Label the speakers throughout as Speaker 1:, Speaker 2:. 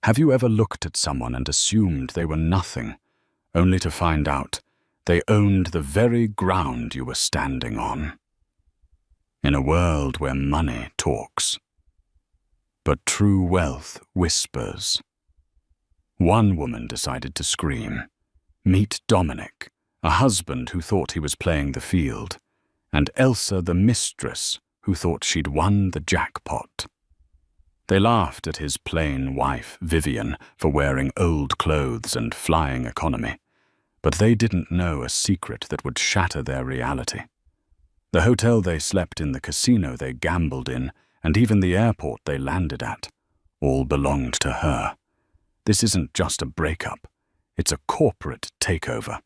Speaker 1: Have you ever looked at someone and assumed they were nothing, only to find out they owned the very ground you were standing on? In a world where money talks, but true wealth whispers. One woman decided to scream. Meet Dominic, a husband who thought he was playing the field, and Elsa the mistress who thought she'd won the jackpot. They laughed at his plain wife, Vivian, for wearing old clothes and flying economy, but they didn't know a secret that would shatter their reality. The hotel they slept in, the casino they gambled in, and even the airport they landed at, all belonged to her. This isn't just a breakup, it's a corporate takeover.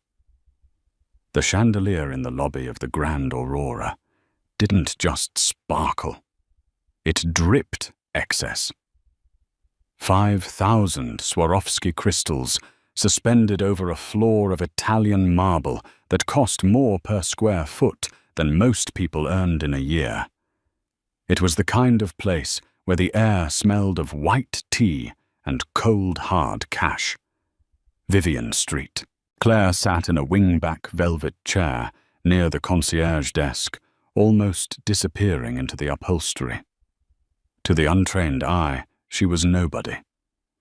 Speaker 1: The chandelier in the lobby of the Grand Aurora didn't just sparkle, it dripped excess. 5,000 Swarovski crystals suspended over a floor of Italian marble that cost more per square foot than most people earned in a year. It was the kind of place where the air smelled of white tea and cold hard cash. Vivian Street. Claire sat in a wingback velvet chair near the concierge desk, almost disappearing into the upholstery. To the untrained eye, she was nobody.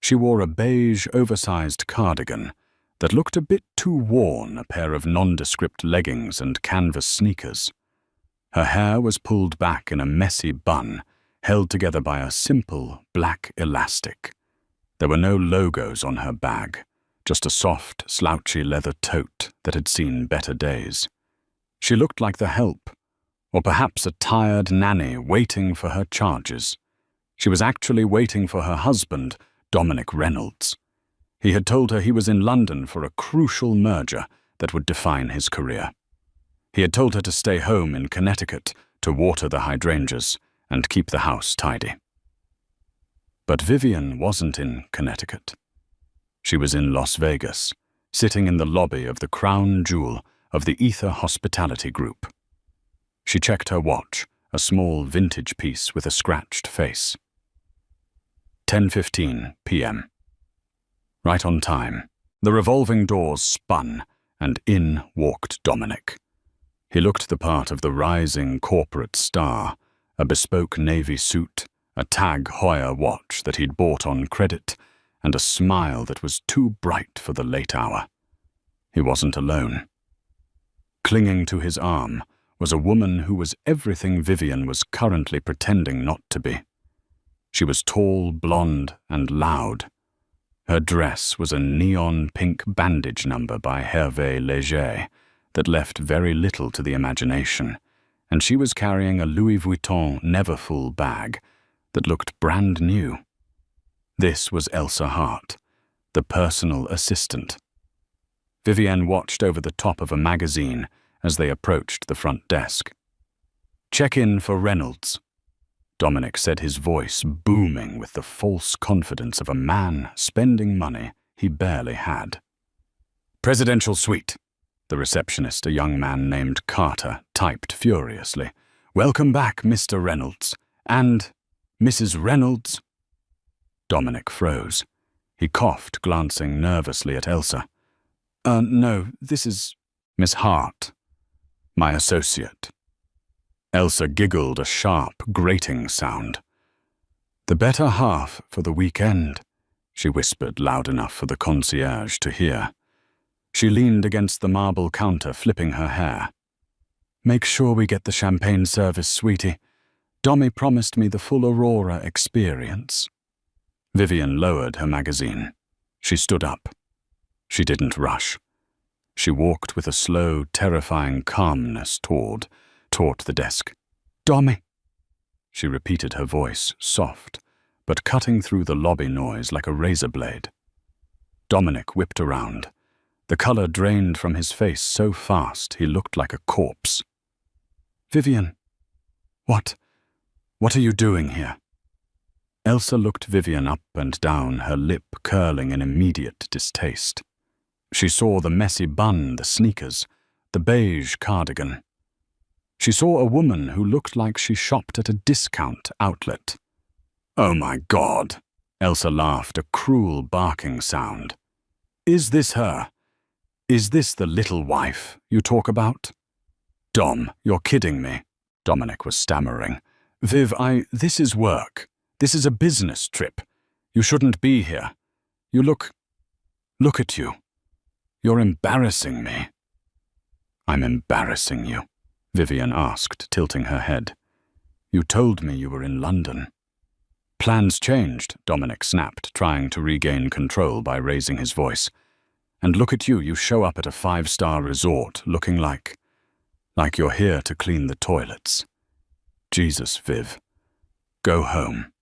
Speaker 1: She wore a beige, oversized cardigan that looked a bit too worn, a pair of nondescript leggings and canvas sneakers. Her hair was pulled back in a messy bun, held together by a simple black elastic. There were no logos on her bag, just a soft, slouchy leather tote that had seen better days. She looked like the help, or perhaps a tired nanny waiting for her charges. She was actually waiting for her husband, Dominic Reynolds. He had told her he was in London for a crucial merger that would define his career. He had told her to stay home in Connecticut to water the hydrangeas and keep the house tidy. But Vivian wasn't in Connecticut. She was in Las Vegas, sitting in the lobby of the crown jewel of the Ether Hospitality Group. She checked her watch, a small vintage piece with a scratched face. 10:15 p.m. Right on time. The revolving doors spun, and in walked Dominic. He looked the part of the rising corporate star, a bespoke navy suit, a Tag Heuer watch that he'd bought on credit, and a smile that was too bright for the late hour. He wasn't alone. Clinging to his arm was a woman who was everything Vivian was currently pretending not to be. She was tall, blonde, and loud. Her dress was a neon pink bandage number by Hervé Léger that left very little to the imagination, and she was carrying a Louis Vuitton Neverfull bag that looked brand new. This was Elsa Hart, the personal assistant. Vivian watched over the top of a magazine as they approached the front desk. "Check in for Reynolds," Dominic said, his voice booming with the false confidence of a man spending money he barely had. "Presidential suite," the receptionist, a young man named Carter, typed furiously. "Welcome back, Mr. Reynolds. And Mrs. Reynolds?" Dominic froze. He coughed, glancing nervously at Elsa. No, this is Miss Hart, my associate." Elsa giggled a sharp, grating sound. "The better half for the weekend," she whispered loud enough for the concierge to hear. She leaned against the marble counter, flipping her hair. "Make sure we get the champagne service, sweetie. Dommy promised me the full Aurora experience." Vivian lowered her magazine. She stood up. She didn't rush. She walked with a slow, terrifying calmness toward the desk. "Dommy," she repeated, her voice soft, but cutting through the lobby noise like a razor blade. Dominic whipped around. The color drained from his face so fast he looked like a corpse. "Vivian, what are you doing here?" Elsa looked Vivian up and down, her lip curling in immediate distaste. She saw the messy bun, the sneakers, the beige cardigan. She saw a woman who looked like she shopped at a discount outlet. "Oh my God," Elsa laughed, a cruel barking sound. Is this her? Is this the little wife you talk about? Dom, you're kidding me, Dominic was stammering. Viv, this is work. This is a business trip. You shouldn't be here. You look at you. You're embarrassing me. I'm embarrassing you, Vivian asked, tilting her head. You told me you were in London. Plans changed, Dominic snapped, trying to regain control by raising his voice. And look at you, you show up at a 5-star resort looking like you're here to clean the toilets. Jesus, Viv. Go home.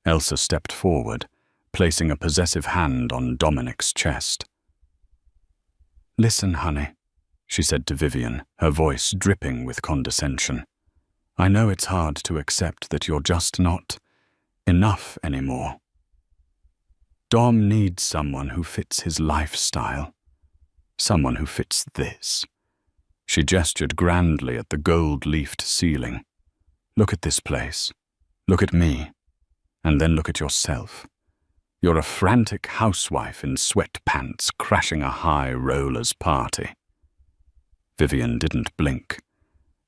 Speaker 1: Elsa stepped forward, placing a possessive hand on Dominic's chest. Listen, honey, she said to Vivian, her voice dripping with condescension. I know it's hard to accept that you're just not enough anymore. Dom needs someone who fits his lifestyle. Someone who fits this. She gestured grandly at the gold-leafed ceiling. Look at this place. Look at me. And then look at yourself. You're a frantic housewife in sweatpants crashing a high rollers party. Vivian didn't blink.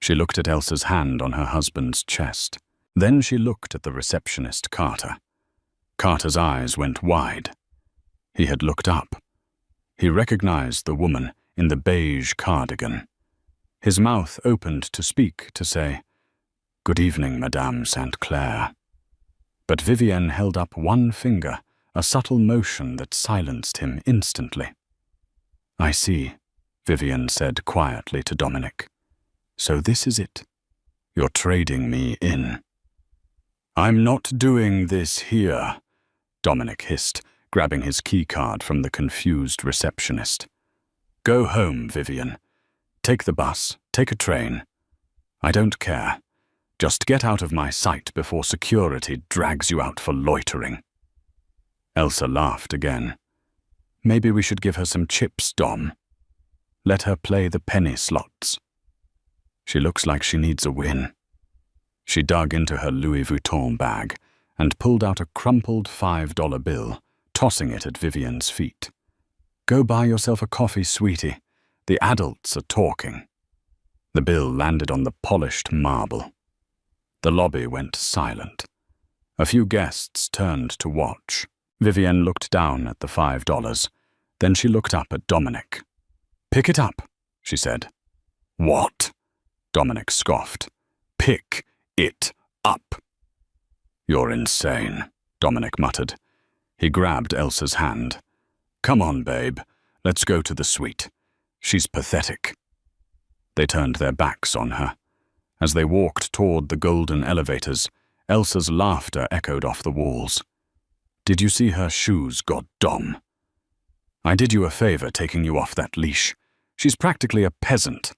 Speaker 1: She looked at Elsa's hand on her husband's chest. Then she looked at the receptionist, Carter. Carter's eyes went wide. He had looked up. He recognized the woman in the beige cardigan. His mouth opened to speak, to say, Good evening, Madame St. Clair. But Vivienne held up one finger, a subtle motion that silenced him instantly. I see, Vivienne said quietly to Dominic. So this is it. You're trading me in. I'm not doing this here, Dominic hissed, grabbing his keycard from the confused receptionist. Go home, Vivian. Take the bus, take a train. I don't care. Just get out of my sight before security drags you out for loitering. Elsa laughed again. Maybe we should give her some chips, Dom. Let her play the penny slots. She looks like she needs a win. She dug into her Louis Vuitton bag and pulled out a crumpled $5 bill, tossing it at Vivian's feet. Go buy yourself a coffee, sweetie. The adults are talking. The bill landed on the polished marble. The lobby went silent. A few guests turned to watch. Vivian looked down at the $5. Then she looked up at Dominic. Pick it up, she said. What? Dominic scoffed. Pick it up. You're insane, Dominic muttered. He grabbed Elsa's hand. Come on, babe. Let's go to the suite. She's pathetic. They turned their backs on her. As they walked toward the golden elevators, Elsa's laughter echoed off the walls. Did you see her shoes, goddom? I did you a favor taking you off that leash. She's practically a peasant.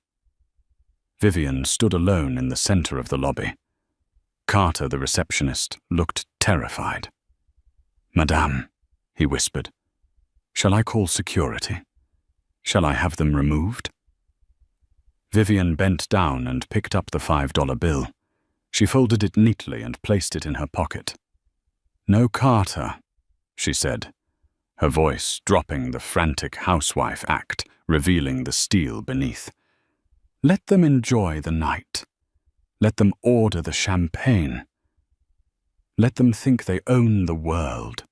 Speaker 1: Vivian stood alone in the center of the lobby. Carter, the receptionist, looked terrified. Madame, he whispered, shall I call security? Shall I have them removed? Vivian bent down and picked up the $5 bill. She folded it neatly and placed it in her pocket. No Carter, she said, her voice dropping the frantic housewife act, revealing the steel beneath. Let them enjoy the night. Let them order the champagne. Let them think they own the world.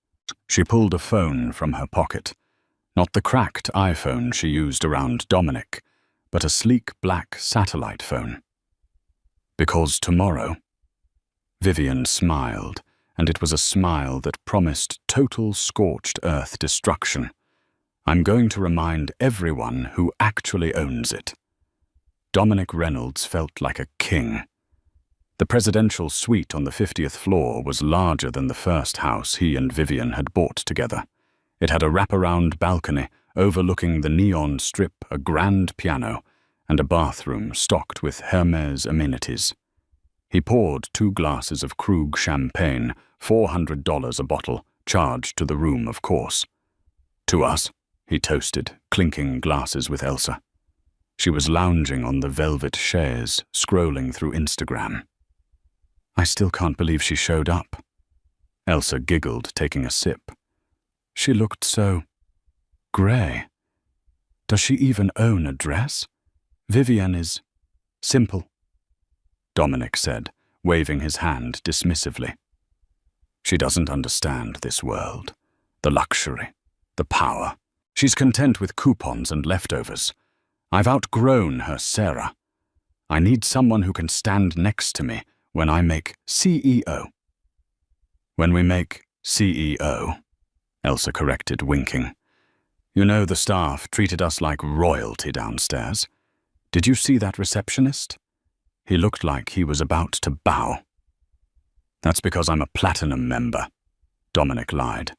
Speaker 1: She pulled a phone from her pocket. Not the cracked iPhone she used around Dominic, but a sleek black satellite phone. Because tomorrow, Vivian smiled, and it was a smile that promised total scorched earth destruction. I'm going to remind everyone who actually owns it. Dominic Reynolds felt like a king. The presidential suite on the 50th floor was larger than the first house he and Vivian had bought together. It had a wraparound balcony overlooking the neon strip, a grand piano, and a bathroom stocked with Hermes amenities. He poured 2 glasses of Krug champagne, $400 a bottle, charged to the room, of course. To us, he toasted, clinking glasses with Elsa. She was lounging on the velvet chaise, scrolling through Instagram. I still can't believe she showed up. Elsa giggled, taking a sip. She looked so grey. Does she even own a dress? Vivienne is simple, Dominic said, waving his hand dismissively. She doesn't understand this world. The luxury, the power. She's content with coupons and leftovers. I've outgrown her Sarah. I need someone who can stand next to me when I make CEO. When we make CEO, Elsa corrected, winking. You know the staff treated us like royalty downstairs. Did you see that receptionist? He looked like he was about to bow. That's because I'm a platinum member, Dominic lied.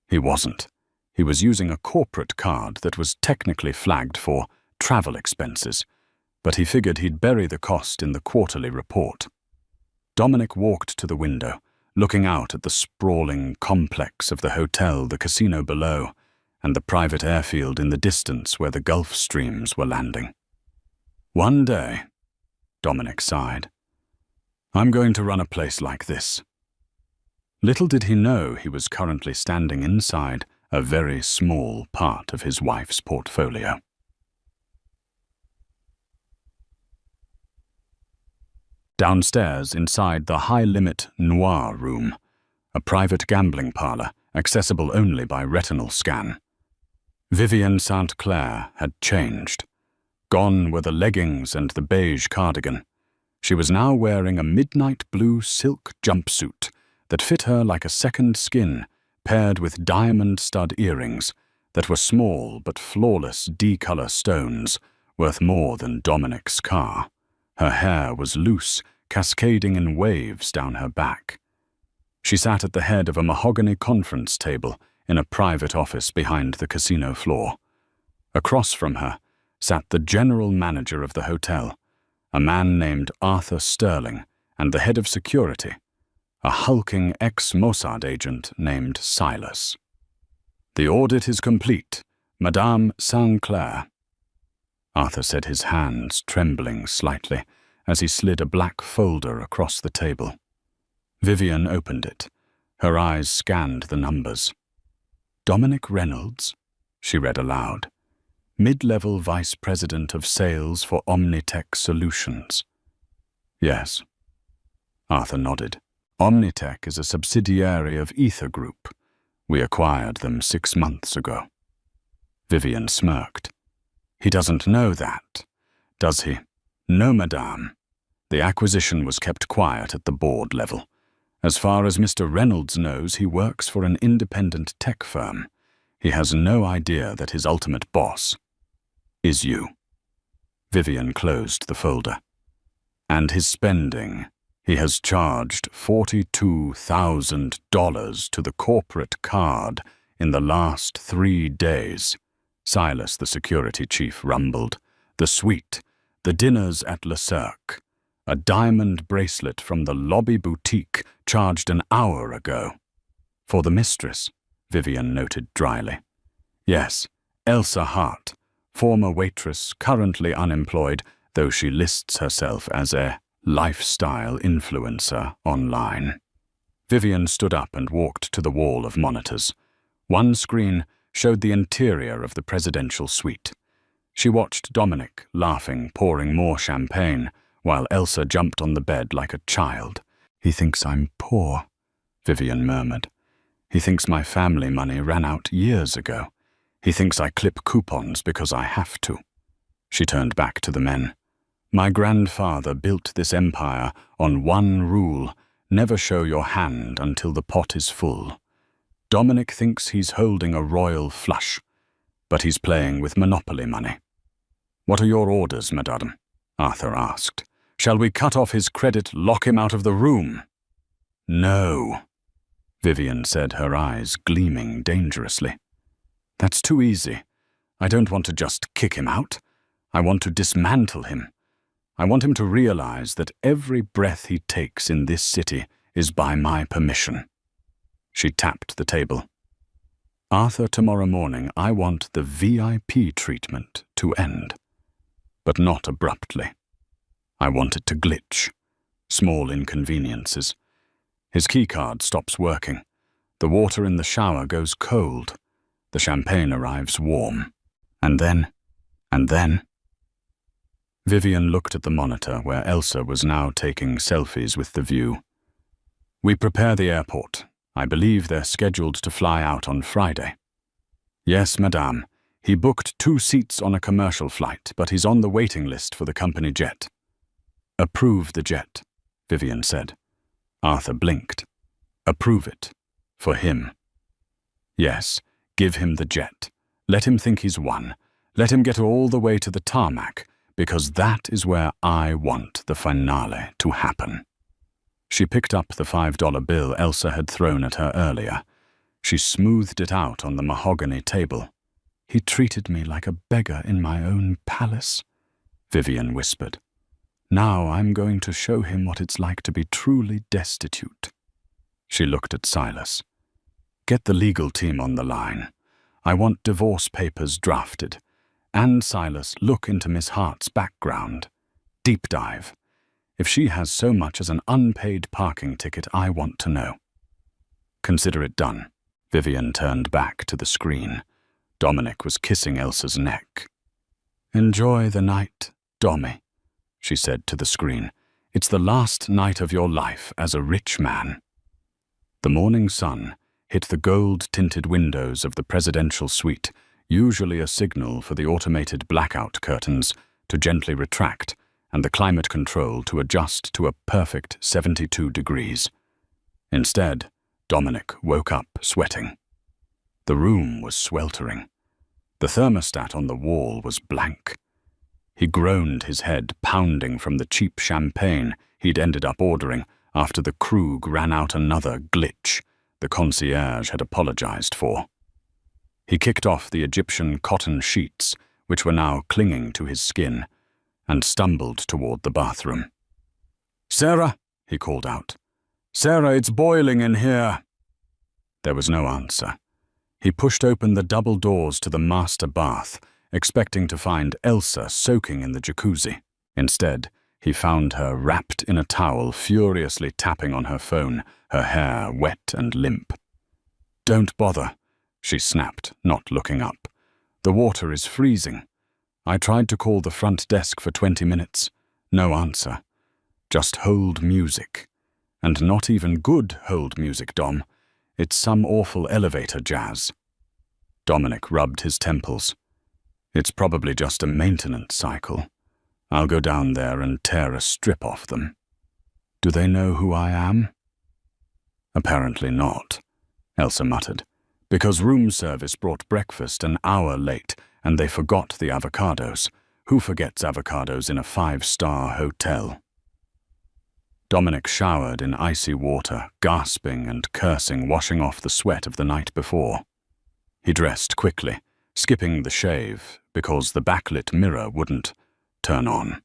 Speaker 1: He wasn't. He was using a corporate card that was technically flagged for travel expenses, but he figured he'd bury the cost in the quarterly report. Dominic walked to the window, looking out at the sprawling complex of the hotel, the casino below, and the private airfield in the distance where the Gulf Streams were landing. One day, Dominic sighed, I'm going to run a place like this. Little did he know he was currently standing inside a very small part of his wife's portfolio. Downstairs, inside the high-limit Noir room, a private gambling parlor accessible only by retinal scan, Vivienne St. Clair had changed. Gone were the leggings and the beige cardigan. She was now wearing a midnight blue silk jumpsuit that fit her like a second skin, paired with diamond stud earrings that were small but flawless D-color stones worth more than Dominic's car. Her hair was loose, cascading in waves down her back. She sat at the head of a mahogany conference table in a private office behind the casino floor. Across from her sat the general manager of the hotel, a man named Arthur Sterling, and the head of security, a hulking ex-Mossad agent named Silas. The audit is complete, Madame St. Clair. Arthur said, his hands trembling slightly as he slid a black folder across the table. Vivienne opened it. Her eyes scanned the numbers. Dominic Reynolds, she read aloud. Mid-level Vice President of Sales for Omnitech Solutions. Yes. Arthur nodded. Omnitech is a subsidiary of Ether Group. We acquired them 6 months ago. Vivienne smirked. He doesn't know that, does he? No, madame. The acquisition was kept quiet at the board level. As far as Mr. Reynolds knows, he works for an independent tech firm. He has no idea that his ultimate boss is you. Vivienne closed the folder. And his spending. He has charged $42,000 to the corporate card in the last 3 days. Silas, the security chief, rumbled. The suite, the dinners at Le Cirque, a diamond bracelet from the lobby boutique charged an hour ago. For the mistress, Vivienne noted dryly. Yes, Elsa Hart, former waitress, currently unemployed, though she lists herself as a lifestyle influencer online. Vivienne stood up and walked to the wall of monitors. One screen showed the interior of the presidential suite. She watched Dominic, laughing, pouring more champagne, while Elsa jumped on the bed like a child. He thinks I'm poor, Vivienne murmured. He thinks my family money ran out years ago. He thinks I clip coupons because I have to. She turned back to the men. My grandfather built this empire on one rule: never show your hand until the pot is full. Dominic thinks he's holding a royal flush, but he's playing with monopoly money. What are your orders, madame? Arthur asked. Shall we cut off his credit, lock him out of the room? No, Vivienne said, her eyes gleaming dangerously. That's too easy. I don't want to just kick him out. I want to dismantle him. I want him to realize that every breath he takes in this city is by my permission. She tapped the table. Arthur, tomorrow morning I want the VIP treatment to end. But not abruptly. I want it to glitch. Small inconveniences. His keycard stops working. The water in the shower goes cold. The champagne arrives warm. And then... Vivian looked at the monitor where Elsa was now taking selfies with the view. We prepare the airport. I believe they're scheduled to fly out on Friday. Yes, madame. He booked 2 seats on a commercial flight, but he's on the waiting list for the company jet. Approve the jet, Vivian said. Arthur blinked. Approve it. For him. Yes, give him the jet. Let him think he's won. Let him get all the way to the tarmac, because that is where I want the finale to happen. She picked up the $5 bill Elsa had thrown at her earlier. She smoothed it out on the mahogany table. He treated me like a beggar in my own palace, Vivian whispered. Now I'm going to show him what it's like to be truly destitute. She looked at Silas. Get the legal team on the line. I want divorce papers drafted. And Silas, look into Miss Hart's background. Deep dive. If she has so much as an unpaid parking ticket, I want to know. Consider it done. Vivian turned back to the screen. Dominic was kissing Elsa's neck. Enjoy the night, Dommy, she said to the screen. It's the last night of your life as a rich man. The morning sun hit the gold-tinted windows of the presidential suite, usually a signal for the automated blackout curtains to gently retract and the climate control to adjust to a perfect 72 degrees. Instead, Dominic woke up sweating. The room was sweltering. The thermostat on the wall was blank. He groaned, his head pounding from the cheap champagne he'd ended up ordering after the Krug ran out another glitch the concierge had apologized for. He kicked off the Egyptian cotton sheets, which were now clinging to his skin, and stumbled toward the bathroom. "Sarah," he called out. "Sarah, it's boiling in here." There was no answer. He pushed open the double doors to the master bath, expecting to find Elsa soaking in the jacuzzi. Instead, he found her wrapped in a towel, furiously tapping on her phone, her hair wet and limp. "Don't bother," she snapped, not looking up. "The water is freezing. I tried to call the front desk for 20 minutes. No answer. Just hold music. And not even good hold music, Dom. It's some awful elevator jazz." Dominic rubbed his temples. "It's probably just a maintenance cycle. I'll go down there and tear a strip off them. Do they know who I am?" "Apparently not," Elsa muttered, "because room service brought breakfast an hour late and they forgot the avocados. Who forgets avocados in a 5-star hotel?" Dominic showered in icy water, gasping and cursing, washing off the sweat of the night before. He dressed quickly, skipping the shave because the backlit mirror wouldn't turn on.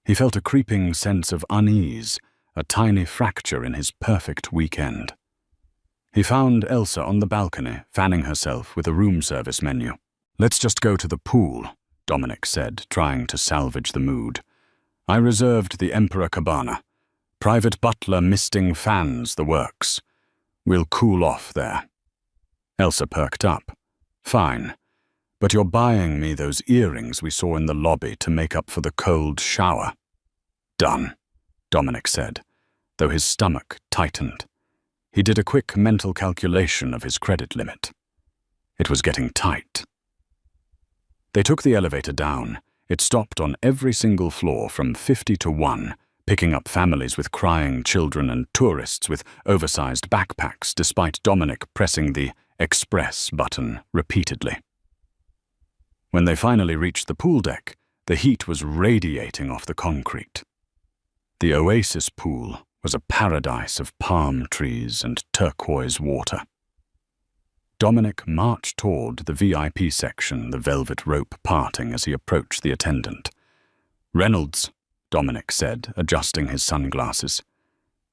Speaker 1: He felt a creeping sense of unease, a tiny fracture in his perfect weekend. He found Elsa on the balcony, fanning herself with a room service menu. "Let's just go to the pool," Dominic said, trying to salvage the mood. "I reserved the Emperor Cabana. Private butler misting fans, the works. We'll cool off there." Elsa perked up. "Fine. But you're buying me those earrings we saw in the lobby to make up for the cold shower." "Done," Dominic said, though his stomach tightened. He did a quick mental calculation of his credit limit. It was getting tight. They took the elevator down. It stopped on every single floor from 50 to 1, picking up families with crying children and tourists with oversized backpacks, despite Dominic pressing the Express button repeatedly. When they finally reached the pool deck, the heat was radiating off the concrete. The Oasis pool was a paradise of palm trees and turquoise water. Dominic marched toward the VIP section, the velvet rope parting as he approached the attendant. "Reynolds," Dominic said, adjusting his sunglasses.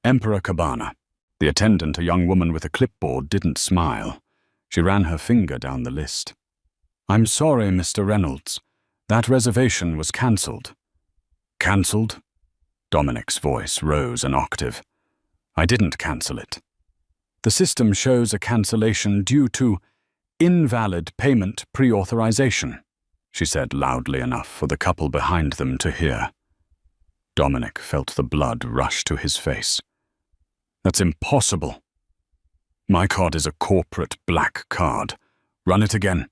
Speaker 1: "Emperor Cabana." The attendant, a young woman with a clipboard, didn't smile. She ran her finger down the list. "I'm sorry, Mr. Reynolds. That reservation was cancelled." "Cancelled?" Dominic's voice rose an octave. "I didn't cancel it." The system shows a cancellation due to invalid payment pre-authorization, she said loudly enough for the couple behind them to hear. Dominic felt the blood rush to his face. That's impossible. My card is a corporate black card. Run it again.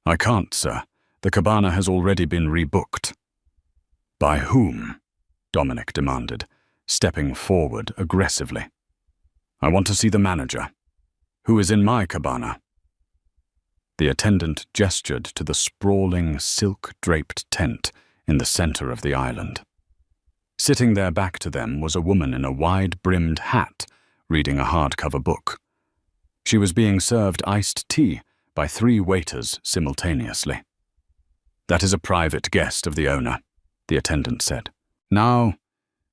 Speaker 1: I can't, sir. The cabana has already been rebooked. By whom? Dominic demanded, stepping forward aggressively. I want to see the manager. Who is in my cabana? The attendant gestured to the sprawling, silk-draped tent in the center of the island. Sitting there back to them was a woman in a wide-brimmed hat, reading a hardcover book. She was being served iced tea by 3 waiters simultaneously. That is a private guest of the owner, the attendant said. Now,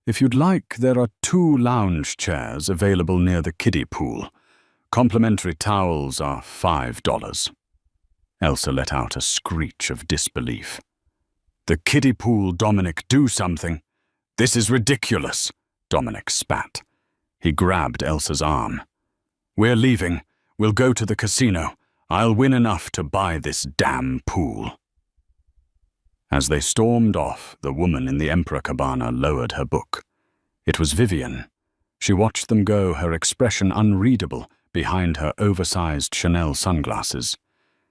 Speaker 1: if you'd like, there are 2 lounge chairs available near the kiddie pool. Complimentary towels are $5. Elsa let out a screech of disbelief. The kiddie pool, Dominic, do something. This is ridiculous, Dominic spat. He grabbed Elsa's arm. We're leaving. We'll go to the casino. I'll win enough to buy this damn pool. As they stormed off, the woman in the Emperor cabana lowered her book. It was Vivian. She watched them go, her expression unreadable behind her oversized Chanel sunglasses.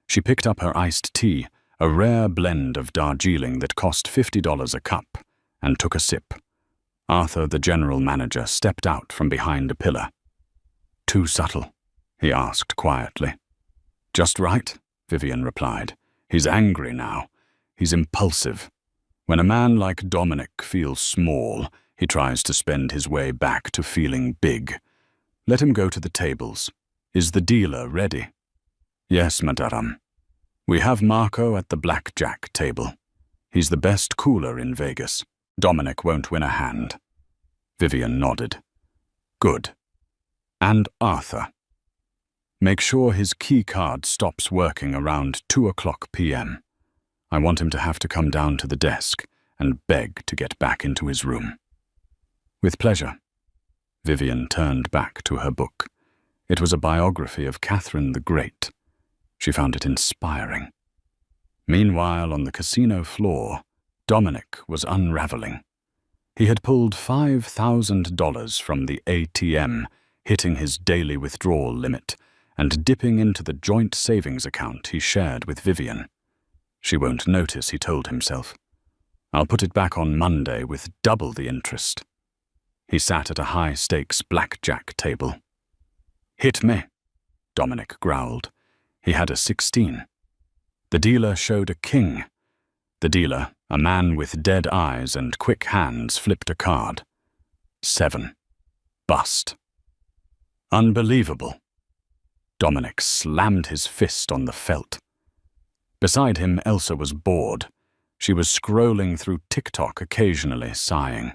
Speaker 1: She picked up her iced tea, a rare blend of Darjeeling that cost $50 a cup, and took a sip. Arthur, the general manager, stepped out from behind a pillar. Too subtle, he asked quietly. Just right, Vivian replied. He's angry now. He's impulsive. When a man like Dominic feels small, he tries to spend his way back to feeling big. Let him go to the tables. Is the dealer ready? Yes, madame. We have Marco at the blackjack table. He's the best cooler in Vegas. Dominic won't win a hand. Vivian nodded. Good. And Arthur. Make sure his key card stops working around 2:00 p.m. I want him to have to come down to the desk and beg to get back into his room. With pleasure. Vivian turned back to her book. It was a biography of Catherine the Great. She found it inspiring. Meanwhile, on the casino floor, Dominic was unraveling. He had pulled $5,000 from the ATM, hitting his daily withdrawal limit, and dipping into the joint savings account he shared with Vivian. She won't notice, he told himself. I'll put it back on Monday with double the interest. He sat at a high-stakes blackjack table. Hit me, Dominic growled. He had a 16. The dealer showed a king. The dealer, a man with dead eyes and quick hands, flipped a card. 7. Bust. Unbelievable. Dominic slammed his fist on the felt. Beside him, Elsa was bored. She was scrolling through TikTok occasionally, sighing.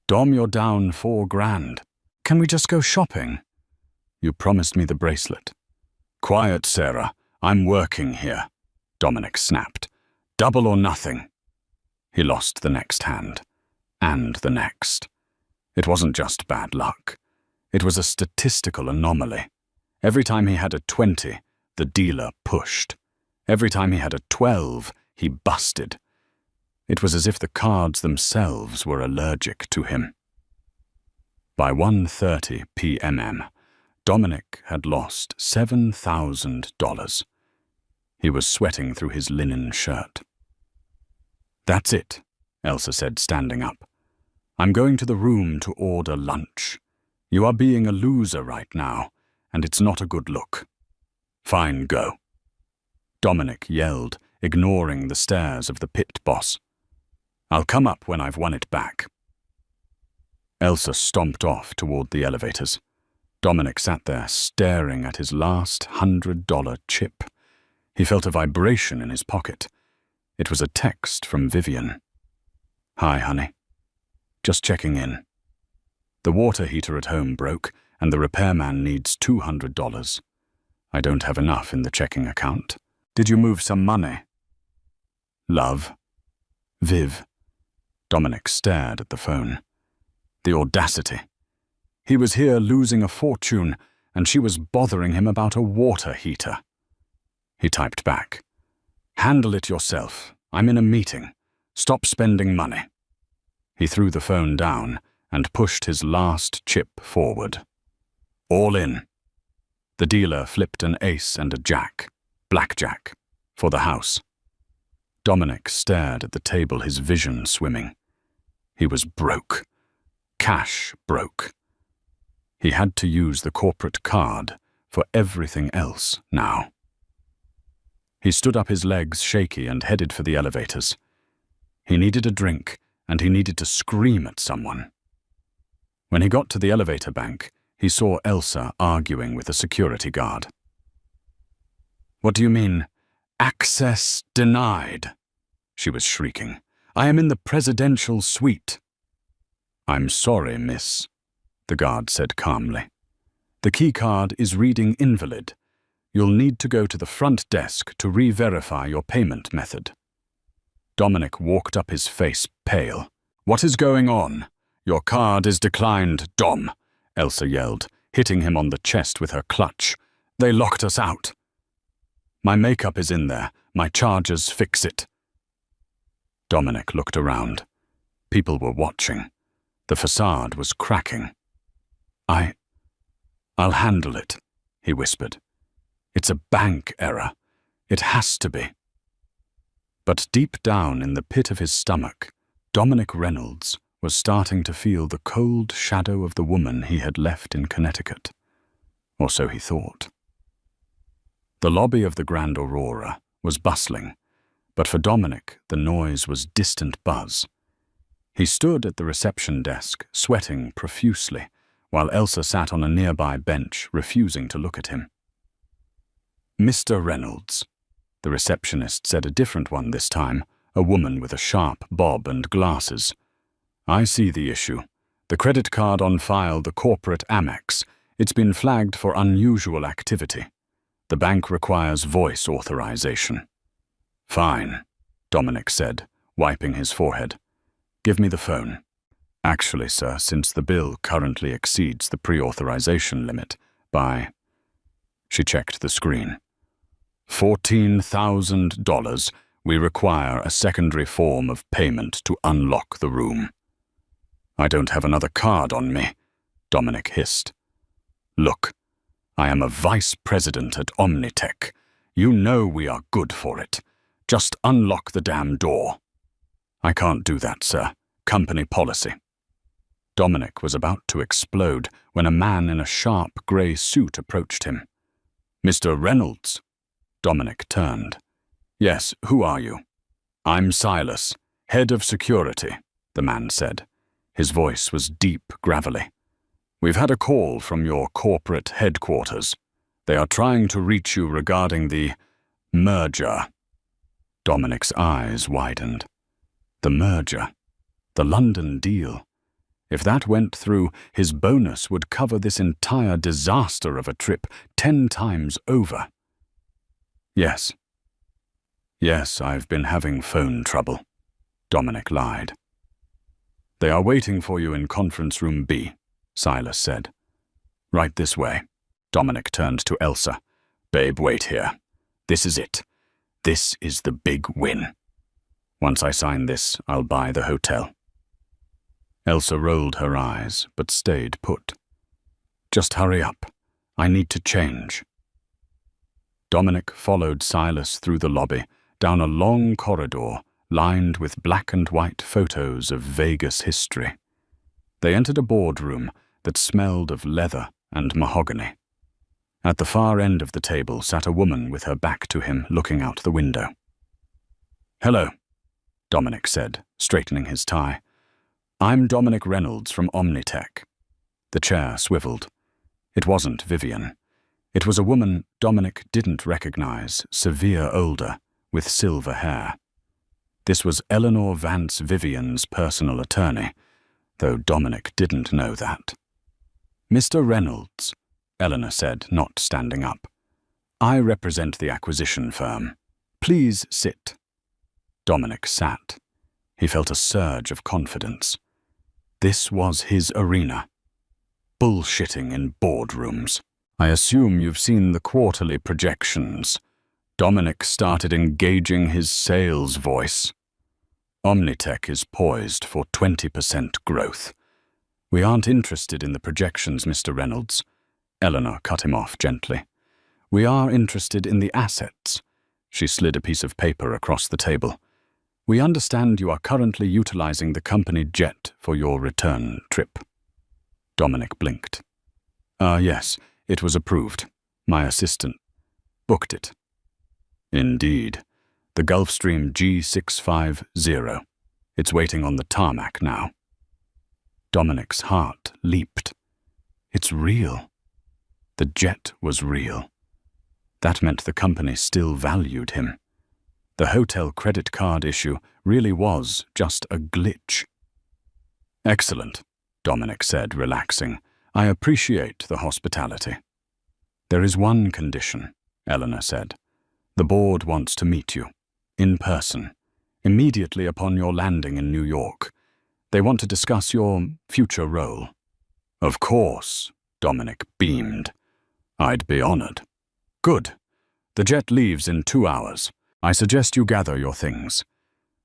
Speaker 1: Dom, you're down $4,000. Can we just go shopping? You promised me the bracelet. Quiet, Sarah. I'm working here, Dominic snapped. Double or nothing. He lost the next hand. And the next. It wasn't just bad luck. It was a statistical anomaly. Every time he had a 20, the dealer pushed. Every time he had a 12, he busted. It was as if the cards themselves were allergic to him. By 1:30 p.m., Dominic had lost $7,000. He was sweating through his linen shirt. That's it, Elsa said, standing up. I'm going to the room to order lunch. You are being a loser right now, and it's not a good look. Fine, go. Dominic yelled, ignoring the stares of the pit boss. I'll come up when I've won it back. Elsa stomped off toward the elevators. Dominic sat there, staring at his last $100 chip. He felt a vibration in his pocket. It was a text from Vivian. Hi, honey. Just checking in. The water heater at home broke, and the repairman needs $200. I don't have enough in the checking account. Did you move some money? Love. Viv. Dominic stared at the phone. The audacity. He was here losing a fortune, and she was bothering him about a water heater. He typed back, "Handle it yourself. I'm in a meeting. Stop spending money." He threw the phone down and pushed his last chip forward. All in. The dealer flipped an ace and a jack, blackjack, for the house. Dominic stared at the table, his vision swimming. He was broke. Cash broke. He had to use the corporate card for everything else now. He stood up, his legs shaky, and headed for the elevators. He needed a drink, and he needed to scream at someone. When he got to the elevator bank, he saw Elsa arguing with a security guard. "What do you mean? Access denied?" she was shrieking. "I am in the presidential suite." "I'm sorry, miss," the guard said calmly. "The key card is reading invalid. You'll need to go to the front desk to re-verify your payment method." Dominic walked up, his face pale. "What is going on? Your card is declined, Dom," Elsa yelled, hitting him on the chest with her clutch. "They locked us out." "My makeup is in there. My chargers fix it." Dominic looked around. People were watching. The facade was cracking. I'll handle it," he whispered. "It's a bank error. It has to be." But deep down in the pit of his stomach, Dominic Reynolds was starting to feel the cold shadow of the woman he had left in Connecticut. Or so he thought. The lobby of the Grand Aurora was bustling, but for Dominic the noise was distant buzz. He stood at the reception desk, sweating profusely, while Elsa sat on a nearby bench, refusing to look at him. "Mr. Reynolds," the receptionist said, a different one this time, a woman with a sharp bob and glasses. "I see the issue. The credit card on file, the corporate Amex. It's been flagged for unusual activity. The bank requires voice authorization." "Fine," Dominic said, wiping his forehead. "Give me the phone." "Actually, sir, since the bill currently exceeds the pre-authorization limit by..." She checked the screen. $14,000. We require a secondary form of payment to unlock the room." "I don't have another card on me," Dominic hissed. "Look, I am a vice president at Omnitech. You know we are good for it. Just unlock the damn door." "I can't do that, sir. Company policy." Dominic was about to explode when a man in a sharp grey suit approached him. "Mr. Reynolds?" Dominic turned. "Yes, who are you?" "I'm Silas, head of security," the man said. His voice was deep, gravelly. "We've had a call from your corporate headquarters. They are trying to reach you regarding the merger." Dominic's eyes widened. The merger. The London deal. If that went through, his bonus would cover this entire disaster of a trip 10 times over. Yes. "Yes, I've been having phone trouble," Dominic lied. "They are waiting for you in conference room B," Silas said. "Right this way." Dominic turned to Elsa. "Babe, wait here. This is it. This is the big win. Once I sign this, I'll buy the hotel." Elsa rolled her eyes, but stayed put. "Just hurry up. I need to change." Dominic followed Silas through the lobby, down a long corridor lined with black and white photos of Vegas history. They entered a boardroom that smelled of leather and mahogany. At the far end of the table sat a woman with her back to him, looking out the window. "Hello," Dominic said, straightening his tie. "I'm Dominic Reynolds from Omnitech." The chair swiveled. It wasn't Vivian. It was a woman Dominic didn't recognize, severe older, with silver hair. This was Eleanor Vance Vivian's personal attorney, though Dominic didn't know that. "Mr. Reynolds," Eleanor said, not standing up. "I represent the acquisition firm. Please sit." Dominic sat. He felt a surge of confidence. This was his arena. bullshitting in boardrooms. I assume you've seen the quarterly projections. Dominic started engaging his sales voice. Omnitech is poised for 20% growth. We aren't interested in the projections, Mr. Reynolds. Eleanor cut him off gently. We are interested in the assets. She slid a piece of paper across the table. We understand you are currently utilizing the company jet for your return trip. Dominic blinked. Yes, it was approved. My assistant booked it. Indeed. The Gulfstream G650. It's waiting on the tarmac now. Dominic's heart leaped. It's real. The jet was real. That meant the company still valued him. The hotel credit card issue really was just a glitch. Excellent, Dominic said, relaxing. I appreciate the hospitality. There is one condition, Eleanor said. The board wants to meet you, in person, immediately upon your landing in New York. They want to discuss your future role. Of course, Dominic beamed. I'd be honored. Good. The jet leaves in 2 hours. I suggest you gather your things.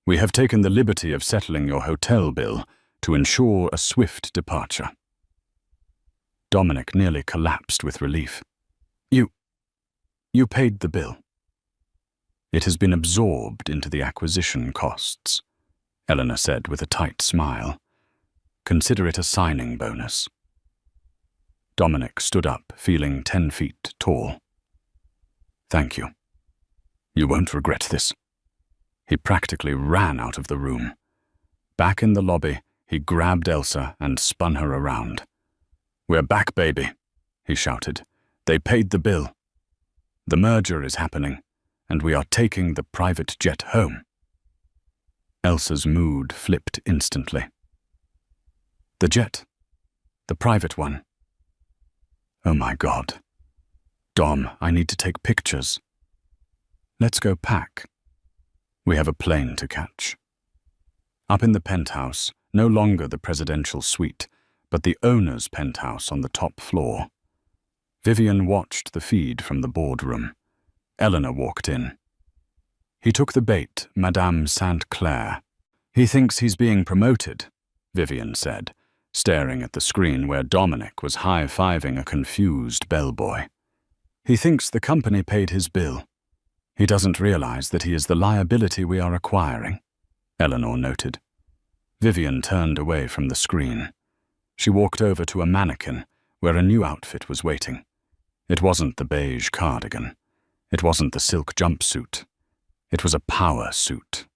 Speaker 1: We have taken the liberty of settling your hotel bill to ensure a swift departure. Dominic nearly collapsed with relief. You paid the bill. It has been absorbed into the acquisition costs, Eleanor said with a tight smile. Consider it a signing bonus. Dominic stood up, feeling 10 feet tall. Thank you. You won't regret this. He practically ran out of the room. Back in the lobby, he grabbed Elsa and spun her around. We're back, baby, he shouted. They paid the bill. The merger is happening, and we are taking the private jet home. Elsa's mood flipped instantly. The jet. The private one. Oh my God. Dom, I need to take pictures. Let's go pack. We have a plane to catch. Up in the penthouse, no longer the presidential suite, but the owner's penthouse on the top floor. Vivian watched the feed from the boardroom. Eleanor walked in. He took the bait, Madame St. Clair. He thinks he's being promoted, Vivian said, staring at the screen where Dominic was high-fiving a confused bellboy. He thinks the company paid his bill. He doesn't realize that he is the liability we are acquiring, Eleanor noted. Vivian turned away from the screen. She walked over to a mannequin where a new outfit was waiting. It wasn't the beige cardigan. It wasn't the silk jumpsuit. It was a power suit.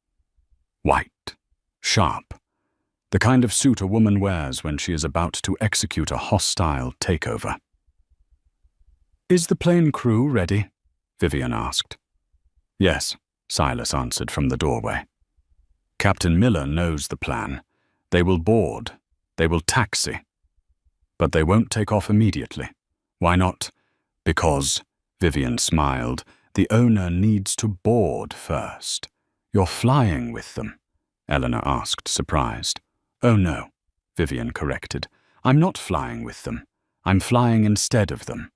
Speaker 1: White, sharp, the kind of suit a woman wears when she is about to execute a hostile takeover. Is the plane crew ready? Vivian asked. Yes, Silas answered from the doorway. Captain Miller knows the plan. They will board. They will taxi. But they won't take off immediately. Why not? Because, Vivian smiled, the owner needs to board first. You're flying with them, Eleanor asked, surprised. Oh no, Vivian corrected. I'm not flying with them. I'm flying instead of them.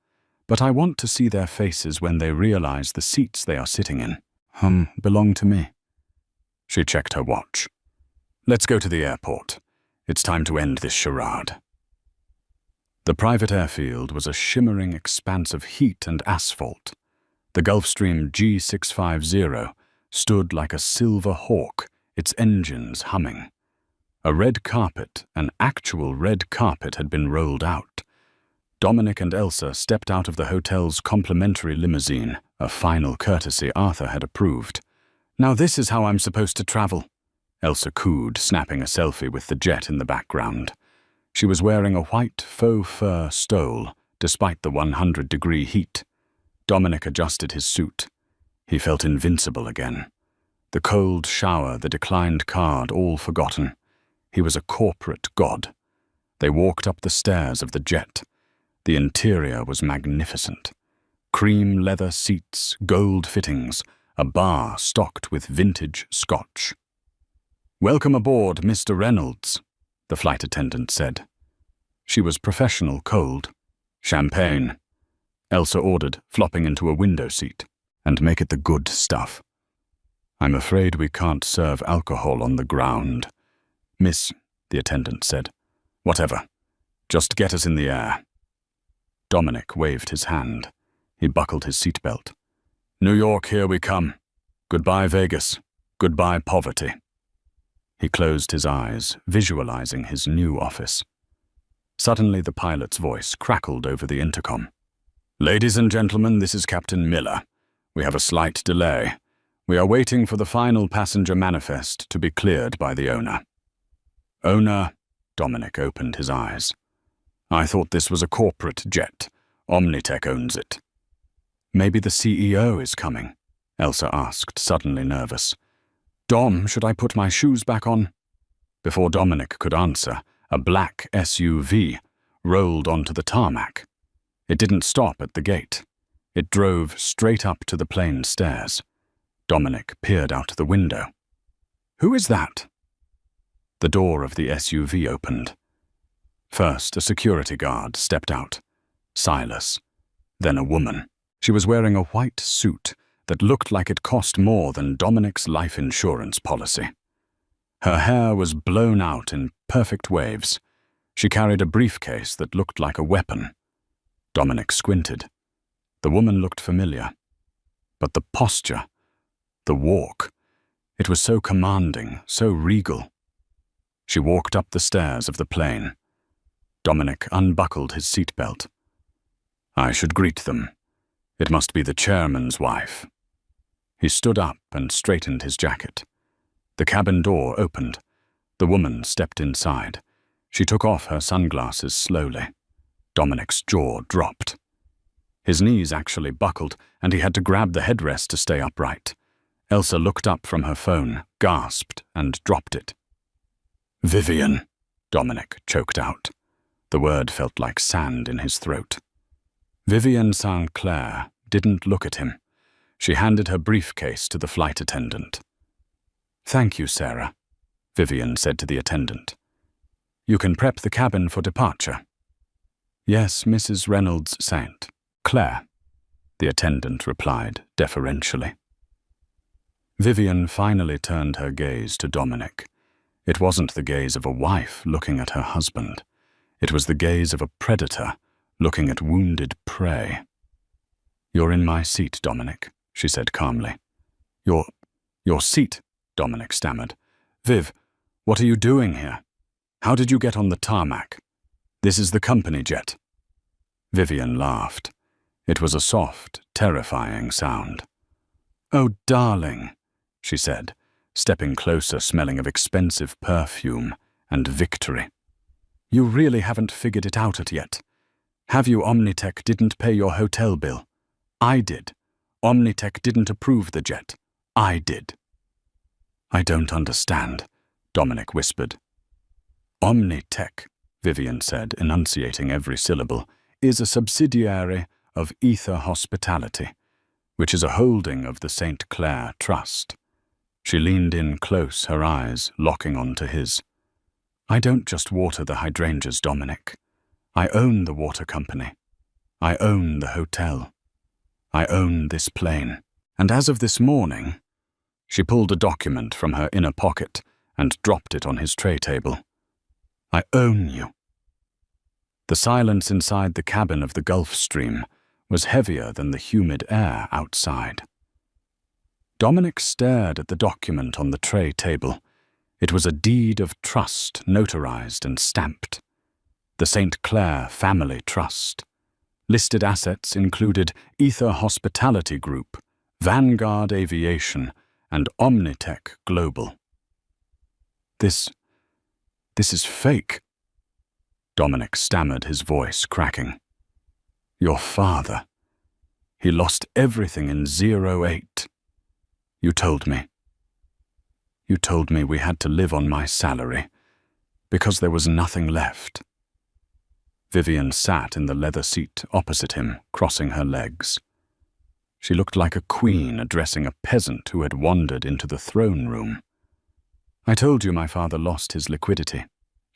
Speaker 1: But I want to see their faces when they realize the seats they are sitting in, belong to me. She checked her watch. Let's go to the airport. It's time to end this charade. The private airfield was a shimmering expanse of heat and asphalt. The Gulfstream G650 stood like a silver hawk, its engines humming. A red carpet, an actual red carpet, had been rolled out. Dominic and Elsa stepped out of the hotel's complimentary limousine, a final courtesy Arthur had approved. Now this is how I'm supposed to travel, Elsa cooed, snapping a selfie with the jet in the background. She was wearing a white faux fur stole, despite the 100-degree heat. Dominic adjusted his suit. He felt invincible again. The cold shower, the declined card, all forgotten. He was a corporate god. They walked up the stairs of the jet. The interior was magnificent. Cream leather seats, gold fittings, a bar stocked with vintage scotch. "Welcome aboard, Mr. Reynolds," the flight attendant said. She was professional cold. Champagne, Elsa ordered, flopping into a window seat. And make it the good stuff. I'm afraid we can't serve alcohol on the ground. Miss, the attendant said. Whatever. Just get us in the air. Dominic waved his hand. He buckled his seatbelt. New York, here we come. Goodbye, Vegas. Goodbye, poverty. He closed his eyes, visualizing his new office. Suddenly, the pilot's voice crackled over the intercom. Ladies and gentlemen, this is Captain Miller. We have a slight delay. We are waiting for the final passenger manifest to be cleared by the owner. Owner? Dominic opened his eyes. I thought this was a corporate jet. Omnitech owns it. Maybe the CEO is coming, Elsa asked, suddenly nervous. Dom, should I put my shoes back on? Before Dominic could answer, a black SUV rolled onto the tarmac. It didn't stop at the gate. It drove straight up to the plane stairs. Dominic peered out the window. Who is that? The door of the SUV opened. First, a security guard stepped out. Silas. Then a woman. She was wearing a white suit that looked like it cost more than Dominic's life insurance policy. Her hair was blown out in perfect waves. She carried a briefcase that looked like a weapon. Dominic squinted. The woman looked familiar. But the posture, the walk, it was so commanding, so regal. She walked up the stairs of the plane. Dominic unbuckled his seatbelt. I should greet them. It must be the chairman's wife. He stood up and straightened his jacket. The cabin door opened. The woman stepped inside. She took off her sunglasses slowly. Dominic's jaw dropped. His knees actually buckled, and he had to grab the headrest to stay upright. Elsa looked up from her phone, gasped, and dropped it. Vivian, Dominic choked out. The word felt like sand in his throat. Vivian St. Clair didn't look at him. She handed her briefcase to the flight attendant. Thank you, Sarah, Vivian said to the attendant. You can prep the cabin for departure. Yes, Mrs. Reynolds St. Clair, the attendant replied deferentially. Vivian finally turned her gaze to Dominic. It wasn't the gaze of a wife looking at her husband. It was the gaze of a predator looking at wounded prey. You're in my seat, Dominic, she said calmly. Your seat, Dominic stammered. Viv, what are you doing here? How did you get on the tarmac? This is the company jet. Vivian laughed. It was a soft, terrifying sound. Oh, darling, she said, stepping closer, smelling of expensive perfume and victory. You really haven't figured it out yet. Have you? Omnitech didn't pay your hotel bill. I did. Omnitech didn't approve the jet. I did. I don't understand, Dominic whispered. Omnitech, Vivian said, enunciating every syllable, is a subsidiary of Ether Hospitality, which is a holding of the St. Clair Trust. She leaned in close, her eyes locking onto his. I don't just water the hydrangeas, Dominic. I own the water company. I own the hotel. I own this plane. And as of this morning, she pulled a document from her inner pocket and dropped it on his tray table. I own you. The silence inside the cabin of the Gulf Stream was heavier than the humid air outside. Dominic stared at the document on the tray table. It was a deed of trust, notarized and stamped. The St. Clair Family Trust. Listed assets included Ether Hospitality Group, Vanguard Aviation, and Omnitech Global. This is fake. Dominic stammered, his voice cracking. Your father. He lost everything in 08. You told me. You told me we had to live on my salary, because there was nothing left. Vivian sat in the leather seat opposite him, crossing her legs. She looked like a queen addressing a peasant who had wandered into the throne room. I told you my father lost his liquidity,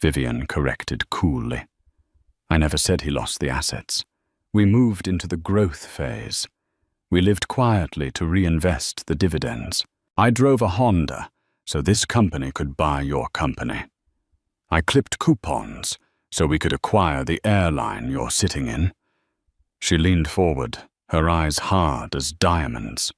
Speaker 1: Vivian corrected coolly. I never said he lost the assets. We moved into the growth phase. We lived quietly to reinvest the dividends. I drove a Honda, so this company could buy your company. I clipped coupons, so we could acquire the airline you're sitting in. She leaned forward, her eyes hard as diamonds.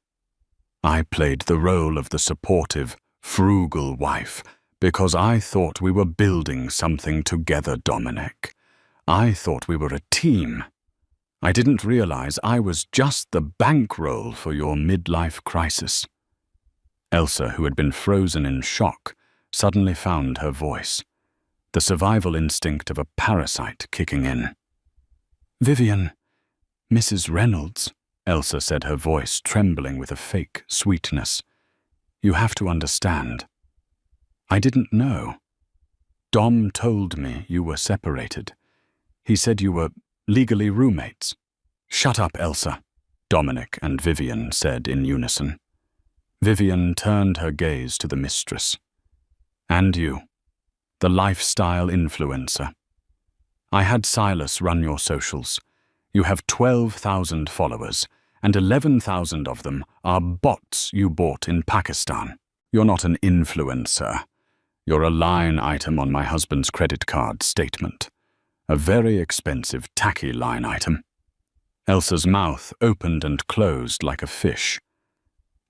Speaker 1: I played the role of the supportive, frugal wife because I thought we were building something together, Dominic. I thought we were a team. I didn't realize I was just the bankroll for your midlife crisis. Elsa, who had been frozen in shock, suddenly found her voice, the survival instinct of a parasite kicking in. "Vivian, Mrs. Reynolds," Elsa said, her voice trembling with a fake sweetness. "You have to understand. I didn't know. Dom told me you were separated. He said you were legally roommates." "Shut up, Elsa," Dominic and Vivian said in unison. Vivian turned her gaze to the mistress. "And you, the lifestyle influencer. I had Silas run your socials. You have 12,000 followers, and 11,000 of them are bots you bought in Pakistan. You're not an influencer. You're a line item on my husband's credit card statement. A very expensive, tacky line item." Elsa's mouth opened and closed like a fish.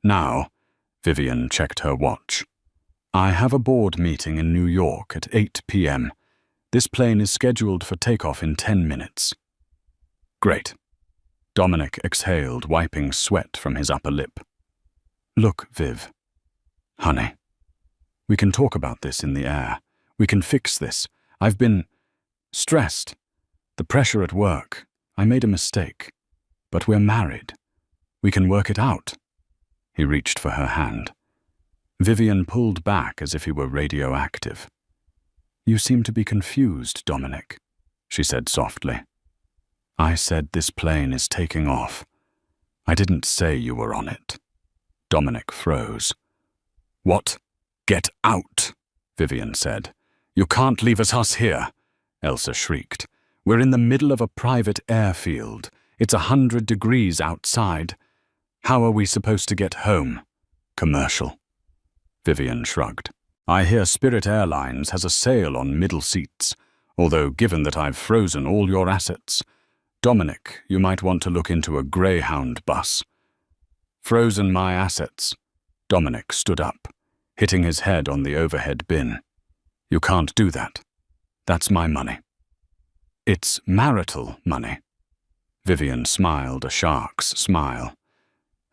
Speaker 1: "Now," Vivian checked her watch, "I have a board meeting in New York at 8 p.m. This plane is scheduled for takeoff in 10 minutes. "Great." Dominic exhaled, wiping sweat from his upper lip. "Look, Viv. Honey. We can talk about this in the air. We can fix this. I've been stressed. The pressure at work. I made a mistake. But we're married. We can work it out." He reached for her hand. Vivian pulled back as if he were radioactive. "You seem to be confused, Dominic," she said softly. "I said this plane is taking off. I didn't say you were on it." Dominic froze. "What? Get out," Vivian said. "You can't leave us here," Elsa shrieked. "We're in the middle of a private airfield. It's 100 degrees outside. How are we supposed to get home?" "Commercial." Vivian shrugged. "I hear Spirit Airlines has a sale on middle seats, although given that I've frozen all your assets, Dominic, you might want to look into a Greyhound bus." "Frozen my assets." Dominic stood up, hitting his head on the overhead bin. "You can't do that. That's my money." "It's marital money." Vivian smiled a shark's smile.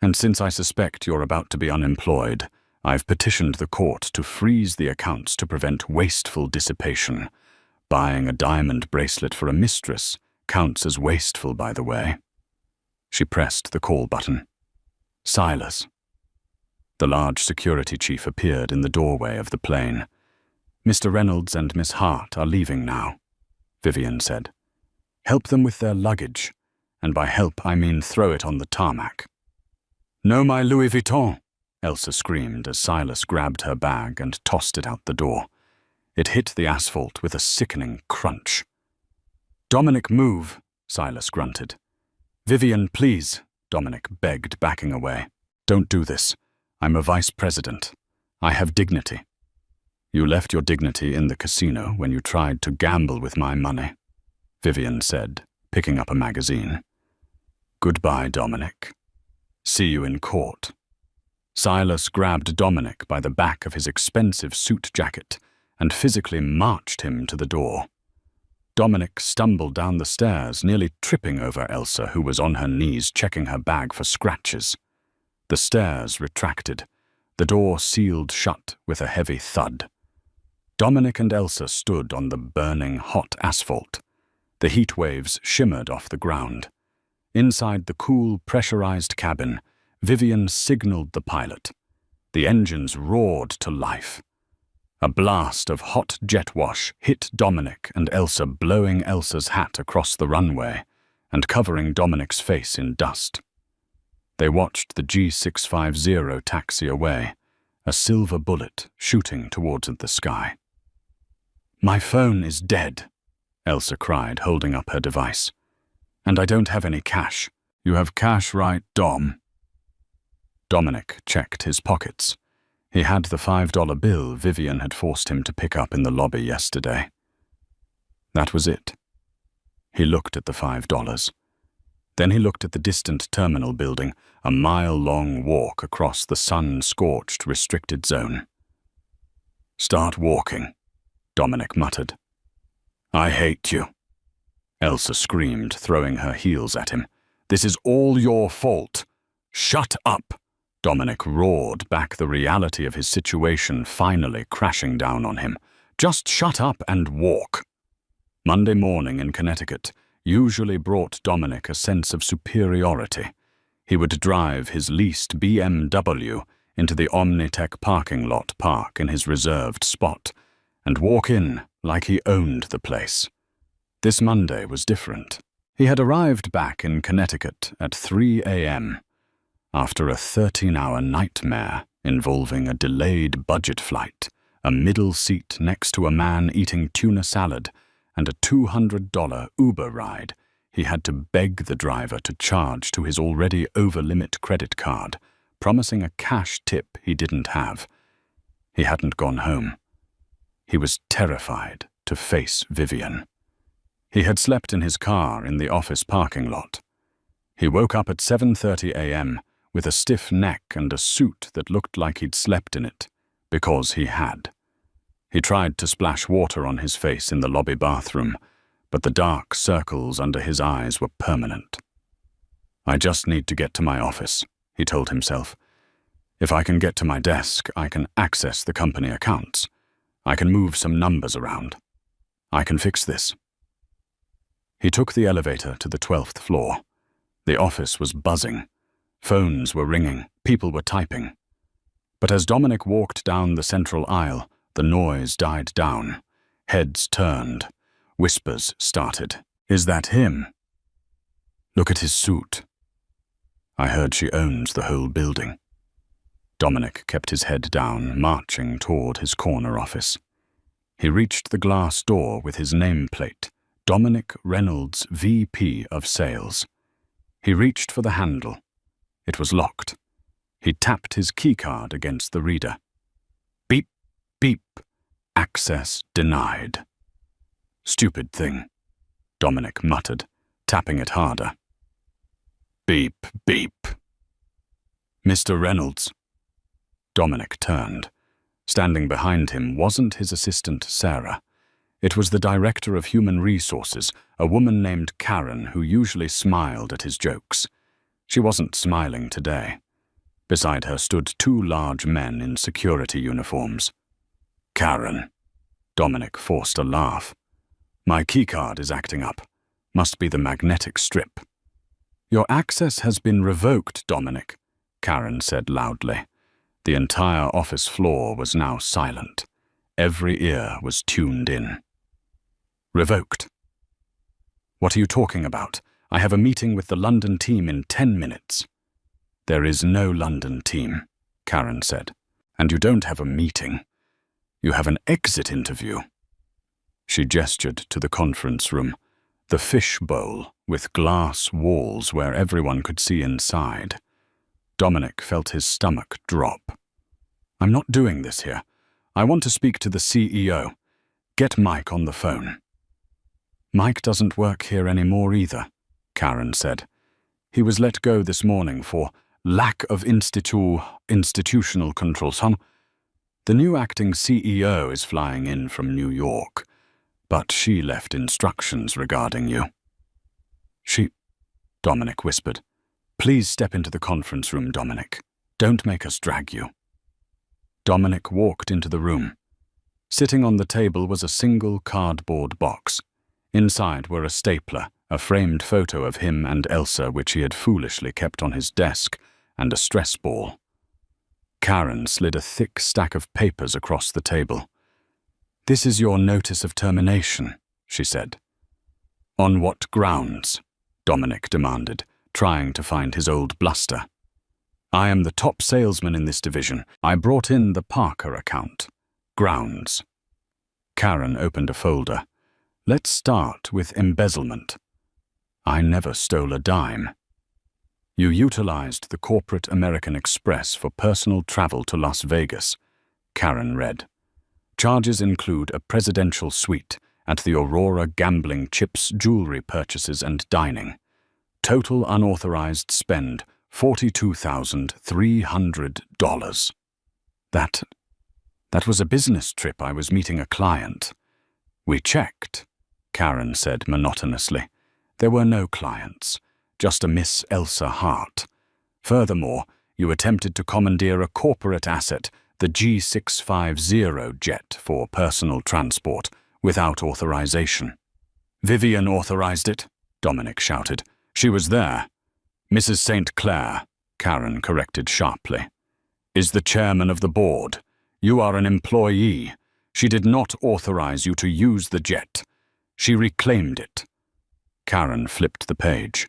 Speaker 1: "And since I suspect you're about to be unemployed, I've petitioned the court to freeze the accounts to prevent wasteful dissipation. Buying a diamond bracelet for a mistress counts as wasteful, by the way." She pressed the call button. "Silas." The large security chief appeared in the doorway of the plane. "Mr. Reynolds and Miss Hart are leaving now," Vivian said. "Help them with their luggage, and by help I mean throw it on the tarmac." "No, my Louis Vuitton," Elsa screamed as Silas grabbed her bag and tossed it out the door. It hit the asphalt with a sickening crunch. "Dominic, move," Silas grunted. "Vivian, please," Dominic begged, backing away. "Don't do this. I'm a vice president. I have dignity." "You left your dignity in the casino when you tried to gamble with my money," Vivian said, picking up a magazine. "Goodbye, Dominic. See you in court." Silas grabbed Dominic by the back of his expensive suit jacket and physically marched him to the door. Dominic stumbled down the stairs, nearly tripping over Elsa, who was on her knees checking her bag for scratches. The stairs retracted. The door sealed shut with a heavy thud. Dominic and Elsa stood on the burning, hot asphalt. The heat waves shimmered off the ground. Inside the cool, pressurized cabin, Vivian signaled the pilot. The engines roared to life. A blast of hot jet wash hit Dominic and Elsa, blowing Elsa's hat across the runway and covering Dominic's face in dust. They watched the G650 taxi away, a silver bullet shooting towards the sky. "My phone is dead," Elsa cried, holding up her device. "And I don't have any cash." "You have cash, right, Dom?" Dominic checked his pockets. He had the $5 bill Vivian had forced him to pick up in the lobby yesterday. That was it. He looked at the $5. Then he looked at the distant terminal building, a mile-long walk across the sun-scorched restricted zone. "Start walking," Dominic muttered. "I hate you," Elsa screamed, throwing her heels at him. "This is all your fault." "Shut up," Dominic roared back, the reality of his situation finally crashing down on him. "Just shut up and walk." Monday morning in Connecticut usually brought Dominic a sense of superiority. He would drive his leased BMW into the Omnitech parking lot park in his reserved spot and walk in like he owned the place. This Monday was different. He had arrived back in Connecticut at 3 a.m. after a 13-hour nightmare involving a delayed budget flight, a middle seat next to a man eating tuna salad, and a $200 Uber ride he had to beg the driver to charge to his already over-limit credit card, promising a cash tip he didn't have. He hadn't gone home. He was terrified to face Vivian. He had slept in his car in the office parking lot. He woke up at 7:30 a.m. with a stiff neck and a suit that looked like he'd slept in it, because he had. He tried to splash water on his face in the lobby bathroom, but the dark circles under his eyes were permanent. "I just need to get to my office," he told himself. "If I can get to my desk, I can access the company accounts. I can move some numbers around. I can fix this." He took the elevator to the 12th floor. The office was buzzing. Phones were ringing. People were typing. But as Dominic walked down the central aisle, the noise died down. Heads turned. Whispers started. "Is that him? Look at his suit. I heard she owns the whole building." Dominic kept his head down, marching toward his corner office. He reached the glass door with his nameplate, Dominic Reynolds, VP of Sales. He reached for the handle. It was locked. He tapped his keycard against the reader. Beep, beep. Access denied. "Stupid thing," Dominic muttered, tapping it harder. Beep, beep. "Mr. Reynolds." Dominic turned. Standing behind him wasn't his assistant, Sarah. It was the director of human resources, a woman named Karen, who usually smiled at his jokes. She wasn't smiling today. Beside her stood two large men in security uniforms. "Karen." Dominic forced a laugh. "My keycard is acting up. Must be the magnetic strip." "Your access has been revoked, Dominic," Karen said loudly. The entire office floor was now silent. Every ear was tuned in. "Revoked? What are you talking about? I have a meeting with the London team in 10 minutes. "There is no London team," Karen said. "And you don't have a meeting. You have an exit interview." She gestured to the conference room, the fish bowl with glass walls where everyone could see inside. Dominic felt his stomach drop. "I'm not doing this here. I want to speak to the CEO. Get Mike on the phone." "Mike doesn't work here anymore either," Karen said. "He was let go this morning for lack of institutional controls. The new acting CEO is flying in from New York, but she left instructions regarding you." "She," Dominic whispered. "Please step into the conference room, Dominic. Don't make us drag you." Dominic walked into the room. Sitting on the table was a single cardboard box. Inside were a stapler, a framed photo of him and Elsa which he had foolishly kept on his desk, and a stress ball. Karen slid a thick stack of papers across the table. "This is your notice of termination," she said. "On what grounds?" Dominic demanded, trying to find his old bluster. "I am the top salesman in this division. I brought in the Parker account. Grounds." Karen opened a folder. Let's start with embezzlement. I never stole a dime. You utilized the corporate American Express for personal travel to Las Vegas, Karen read. Charges include a presidential suite at the Aurora Gambling Chips jewelry purchases and dining. Total unauthorized spend, $42,300. That was a business trip. I was meeting a client. We checked, Karen said monotonously. There were no clients, just a Miss Elsa Hart. Furthermore, you attempted to commandeer a corporate asset, the G650 jet, for personal transport, without authorization. Vivian authorized it, Dominic shouted. She was there. Mrs. St. Clair, Karen corrected sharply, is the chairman of the board. You are an employee. She did not authorize you to use the jet. She reclaimed it. Karen flipped the page.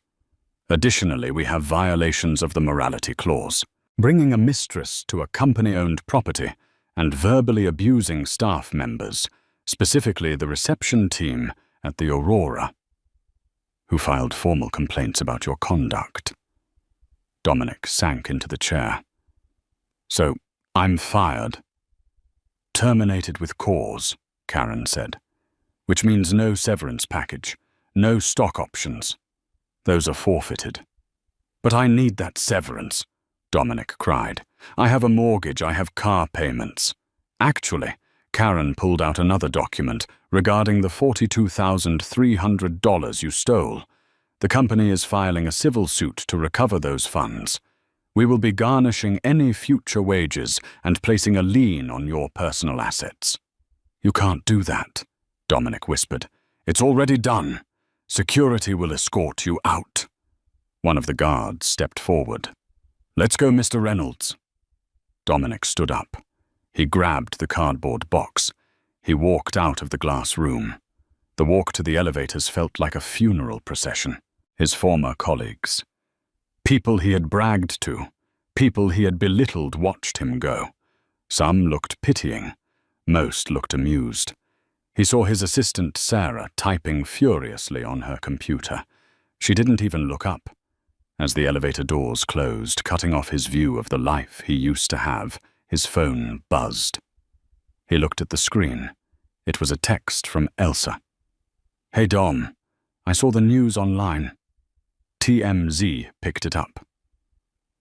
Speaker 1: Additionally, we have violations of the morality clause. Bringing a mistress to a company-owned property and verbally abusing staff members, specifically the reception team at the Aurora, who filed formal complaints about your conduct. Dominic sank into the chair. So, I'm fired. Terminated with cause, Karen said, which means no severance package, no stock options. Those are forfeited. But I need that severance, Dominic cried. I have a mortgage, I have car payments. Actually, Karen pulled out another document regarding the $42,300 you stole. The company is filing a civil suit to recover those funds. We will be garnishing any future wages and placing a lien on your personal assets. You can't do that, Dominic whispered. It's already done. Security will escort you out. One of the guards stepped forward. Let's go, Mr. Reynolds. Dominic stood up. He grabbed the cardboard box. He walked out of the glass room. The walk to the elevators felt like a funeral procession. His former colleagues, people he had bragged to, people he had belittled, watched him go. Some looked pitying. Most looked amused. He saw his assistant Sarah typing furiously on her computer. She didn't even look up. As the elevator doors closed, cutting off his view of the life he used to have, his phone buzzed. He looked at the screen. It was a text from Elsa. Hey Dom, I saw the news online. TMZ picked it up.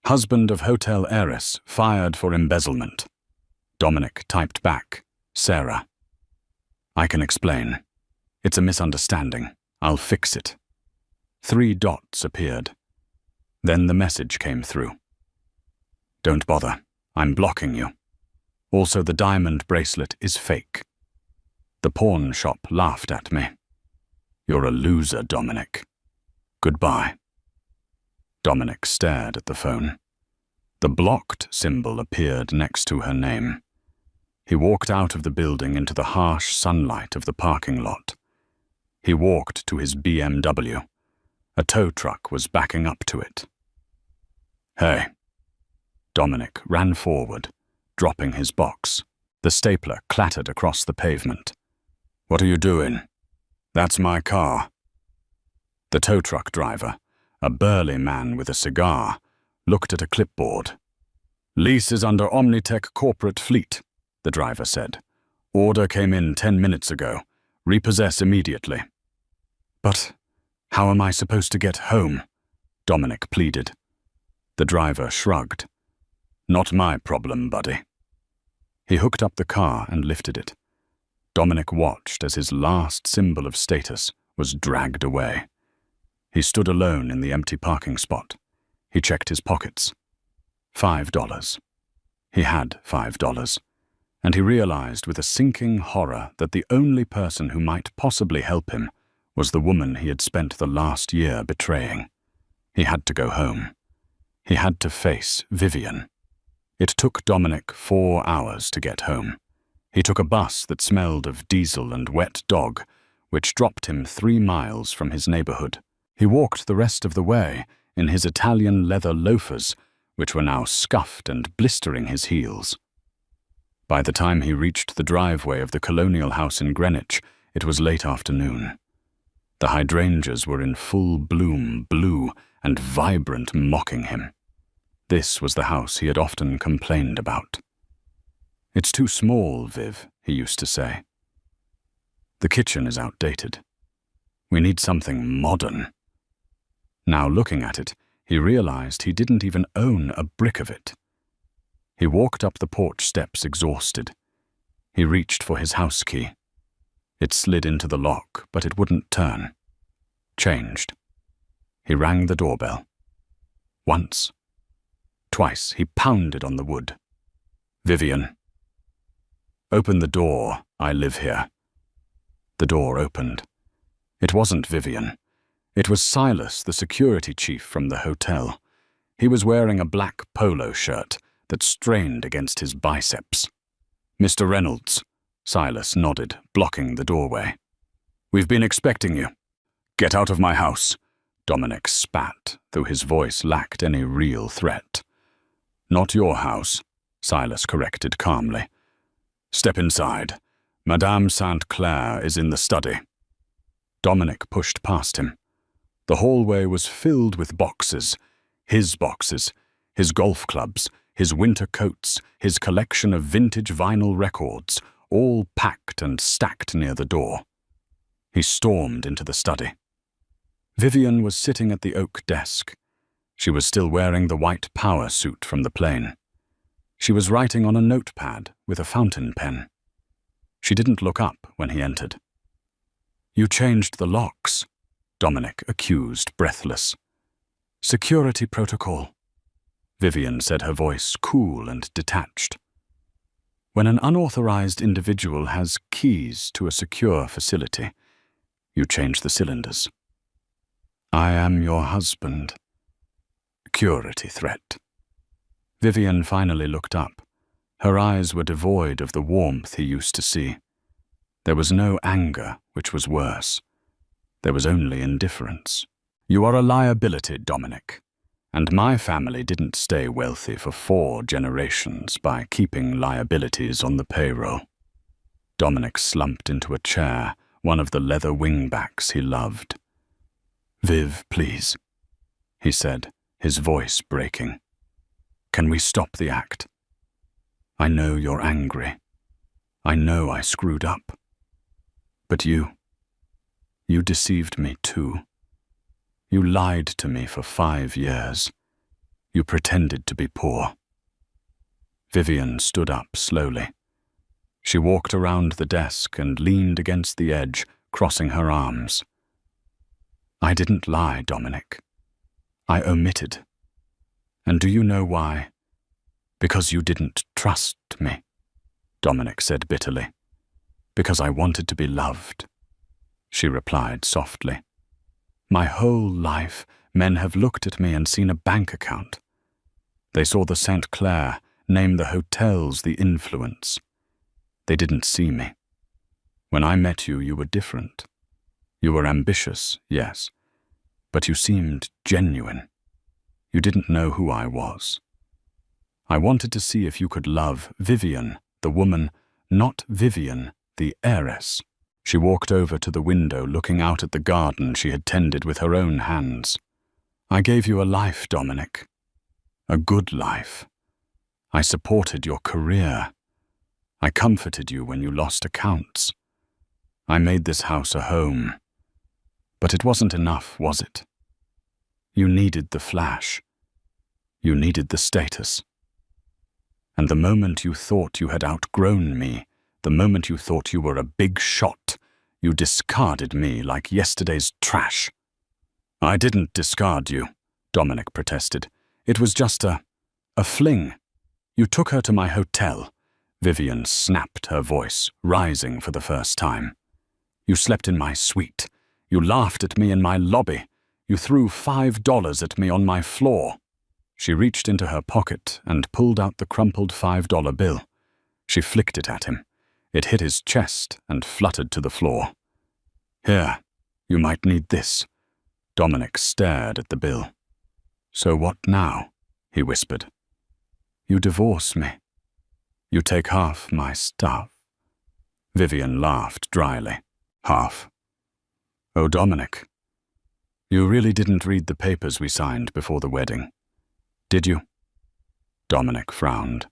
Speaker 1: Husband of hotel heiress fired for embezzlement. Dominic typed back, Sarah. I can explain. It's a misunderstanding. I'll fix it. 3 dots appeared. Then the message came through. Don't bother. I'm blocking you. Also, the diamond bracelet is fake. The pawn shop laughed at me. You're a loser, Dominic. Goodbye. Dominic stared at the phone. The blocked symbol appeared next to her name. He walked out of the building into the harsh sunlight of the parking lot. He walked to his BMW. A tow truck was backing up to it. Hey. Dominic ran forward, dropping his box. The stapler clattered across the pavement. What are you doing? That's my car. The tow truck driver, a burly man with a cigar, looked at a clipboard. Lease is under Omnitech Corporate Fleet, the driver said. Order came in 10 minutes ago. Repossess immediately. But how am I supposed to get home? Dominic pleaded. The driver shrugged. Not my problem, buddy. He hooked up the car and lifted it. Dominic watched as his last symbol of status was dragged away. He stood alone in the empty parking spot. He checked his pockets. $5. He had $5. And he realized with a sinking horror that the only person who might possibly help him was the woman he had spent the last year betraying. He had to go home. He had to face Vivian. It took Dominic 4 hours to get home. He took a bus that smelled of diesel and wet dog, which dropped him 3 miles from his neighborhood. He walked the rest of the way in his Italian leather loafers, which were now scuffed and blistering his heels. By the time he reached the driveway of the colonial house in Greenwich, It was late afternoon. The hydrangeas were in full bloom, blue and vibrant, mocking him. This was the house he had often complained about. "It's too small, Viv," he used to say. "The kitchen is outdated. We need something modern." Now looking at it, he realized he didn't even own a brick of it. He walked up the porch steps exhausted. He reached for his house key. It slid into the lock, but it wouldn't turn. Changed. He rang the doorbell. Once. Twice he pounded on the wood. "Vivian." "Open the door. I live here." The door opened. It wasn't Vivian. It was Silas, the security chief from the hotel. He was wearing a black polo shirt that strained against his biceps. "Mr. Reynolds," Silas nodded, blocking the doorway. "We've been expecting you." "Get out of my house," Dominic spat, though his voice lacked any real threat. "Not your house," Silas corrected calmly. "Step inside. Madame St. Clair is in the study." Dominic pushed past him. The hallway was filled with boxes, his golf clubs, his winter coats, his collection of vintage vinyl records, all packed and stacked near the door. He stormed into the study. Vivian was sitting at the oak desk. She was still wearing the white power suit from the plane. She was writing on a notepad with a fountain pen. She didn't look up when he entered. "You changed the locks," Dominic accused, breathless. "Security protocol," Vivian said, her voice cool and detached. "When an unauthorized individual has keys to a secure facility, you change the cylinders." "I am your husband." Security threat. Vivian finally looked up. Her eyes were devoid of the warmth he used to see. There was no anger, which was worse. There was only indifference. "You are a liability, Dominic. And my family didn't stay wealthy for 4 generations by keeping liabilities on the payroll." Dominic slumped into a chair, one of the leather wingbacks he loved. "Viv, please," he said, his voice breaking. "Can we stop the act? I know you're angry. I know I screwed up. But you deceived me too. You lied to me for 5 years. You pretended to be poor." Vivian stood up slowly. She walked around the desk and leaned against the edge, crossing her arms. "I didn't lie, Dominic. I omitted. And do you know why? Because you didn't trust me," Dominic said bitterly. "Because I wanted to be loved," she replied softly. "My whole life, men have looked at me and seen a bank account. They saw the St. Clair, name the hotels, the influence. They didn't see me. When I met you, you were different. You were ambitious, yes, but you seemed genuine. You didn't know who I was. I wanted to see if you could love Vivian, the woman, not Vivian, the heiress." She walked over to the window, looking out at the garden she had tended with her own hands. "I gave you a life, Dominic. A good life. I supported your career. I comforted you when you lost accounts. I made this house a home. But it wasn't enough, was it? You needed the flash. You needed the status. And the moment you thought you had outgrown me, the moment you thought you were a big shot, you discarded me like yesterday's trash." "I didn't discard you," Dominic protested. "It was just a fling. You took her to my hotel." Vivian snapped, her voice rising for the first time. "You slept in my suite. You laughed at me in my lobby. You threw $5 at me on my floor." She reached into her pocket and pulled out the crumpled $5 bill. She flicked it at him. It hit his chest and fluttered to the floor. "Here, you might need this." Dominic stared at the bill. "So what now?" he whispered. "You divorce me. You take half my stuff." Vivian laughed dryly. Half. Oh, Dominic, you really didn't read the papers we signed before the wedding, did you? Dominic frowned.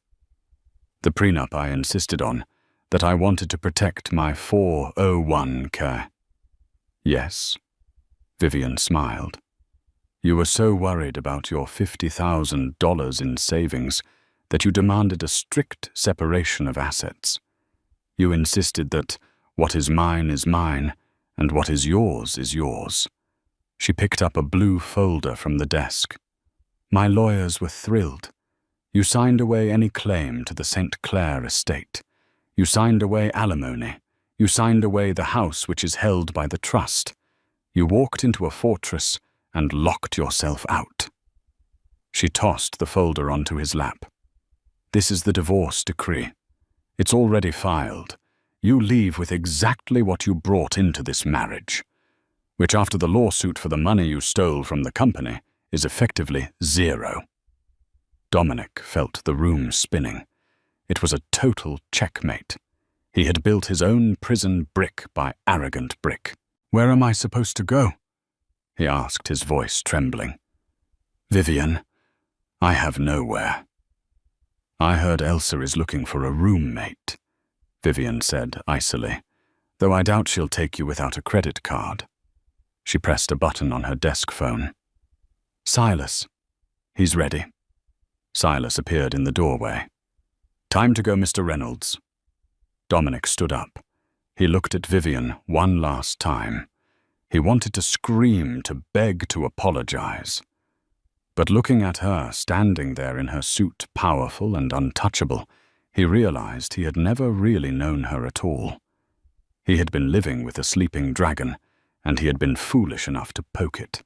Speaker 1: The prenup I insisted on, that I wanted to protect my 401k. Yes. Vivian smiled. You were so worried about your $50,000 in savings that you demanded a strict separation of assets. You insisted that what is mine, and what is yours is yours. She picked up a blue folder from the desk. My lawyers were thrilled. You signed away any claim to the St. Clair estate. You signed away alimony. You signed away the house which is held by the trust. You walked into a fortress and locked yourself out. She tossed the folder onto his lap. This is the divorce decree. It's already filed. You leave with exactly what you brought into this marriage, which after the lawsuit for the money you stole from the company is effectively zero. Dominic felt the room spinning. It was a total checkmate. He had built his own prison brick by arrogant brick. Where am I supposed to go? He asked, his voice trembling. Vivian, I have nowhere. I heard Elsa is looking for a roommate, Vivian said icily, though I doubt she'll take you without a credit card. She pressed a button on her desk phone. Silas. He's ready. Silas appeared in the doorway. Time to go, Mr. Reynolds. Dominic stood up. He looked at Vivian one last time. He wanted to scream, to beg, to apologize. But looking at her, standing there in her suit, powerful and untouchable, he realized he had never really known her at all. He had been living with a sleeping dragon, and he had been foolish enough to poke it.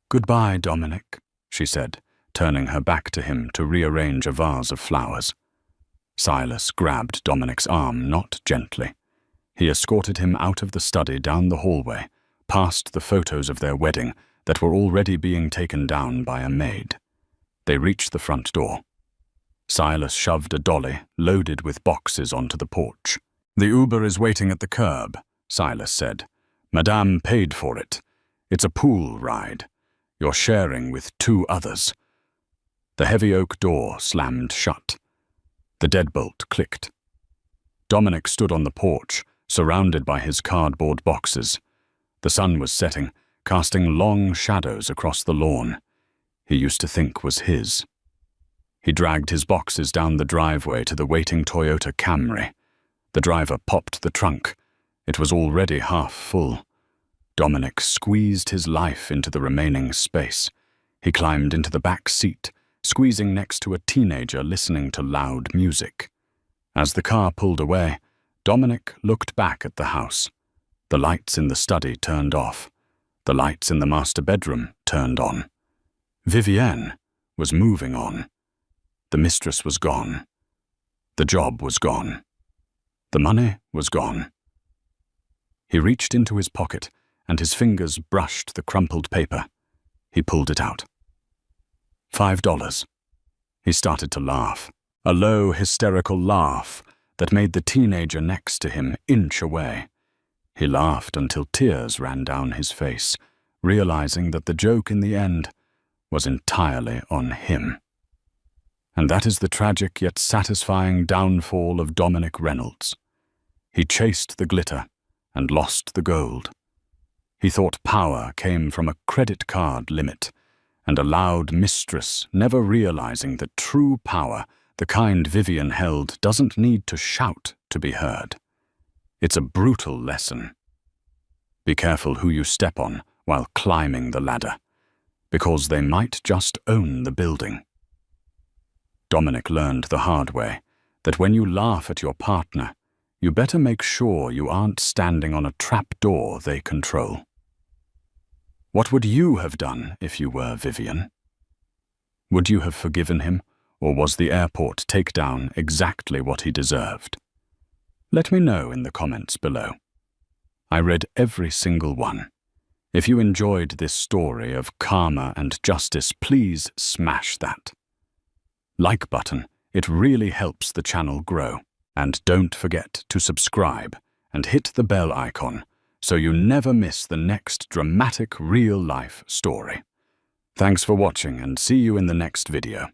Speaker 1: Goodbye, Dominic, she said, turning her back to him to rearrange a vase of flowers. Silas grabbed Dominic's arm, not gently. He escorted him out of the study down the hallway, past the photos of their wedding that were already being taken down by a maid. They reached the front door. Silas shoved a dolly loaded with boxes onto the porch. The Uber is waiting at the curb, Silas said. Madame paid for it. It's a pool ride. You're sharing with 2 others. The heavy oak door slammed shut. The deadbolt clicked. Dominic stood on the porch, surrounded by his cardboard boxes. The sun was setting, casting long shadows across the lawn. He used to think was his. He dragged his boxes down the driveway to the waiting Toyota Camry. The driver popped the trunk. It was already half full. Dominic squeezed his life into the remaining space. He climbed into the back seat, squeezing next to a teenager listening to loud music. As the car pulled away, Dominic looked back at the house. The lights in the study turned off. The lights in the master bedroom turned on. Vivienne was moving on. The mistress was gone. The job was gone. The money was gone. He reached into his pocket, and his fingers brushed the crumpled paper. He pulled it out. $5. He started to laugh, a low, hysterical laugh that made the teenager next to him inch away. He laughed until tears ran down his face, realizing that the joke in the end was entirely on him. And that is the tragic yet satisfying downfall of Dominic Reynolds. He chased the glitter and lost the gold. He thought power came from a credit card limit and a loud mistress, never realizing that true power, the kind Vivian held, doesn't need to shout to be heard. It's a brutal lesson. Be careful who you step on while climbing the ladder, because they might just own the building. Dominic learned the hard way that when you laugh at your partner, you better make sure you aren't standing on a trap door they control. What would you have done if you were Vivian? Would you have forgiven him, or was the airport takedown exactly what he deserved? Let me know in the comments below. I read every single one. If you enjoyed this story of karma and justice, please smash that like button. It really helps the channel grow. And don't forget to subscribe and hit the bell icon so you never miss the next dramatic real-life story. Thanks for watching and see you in the next video.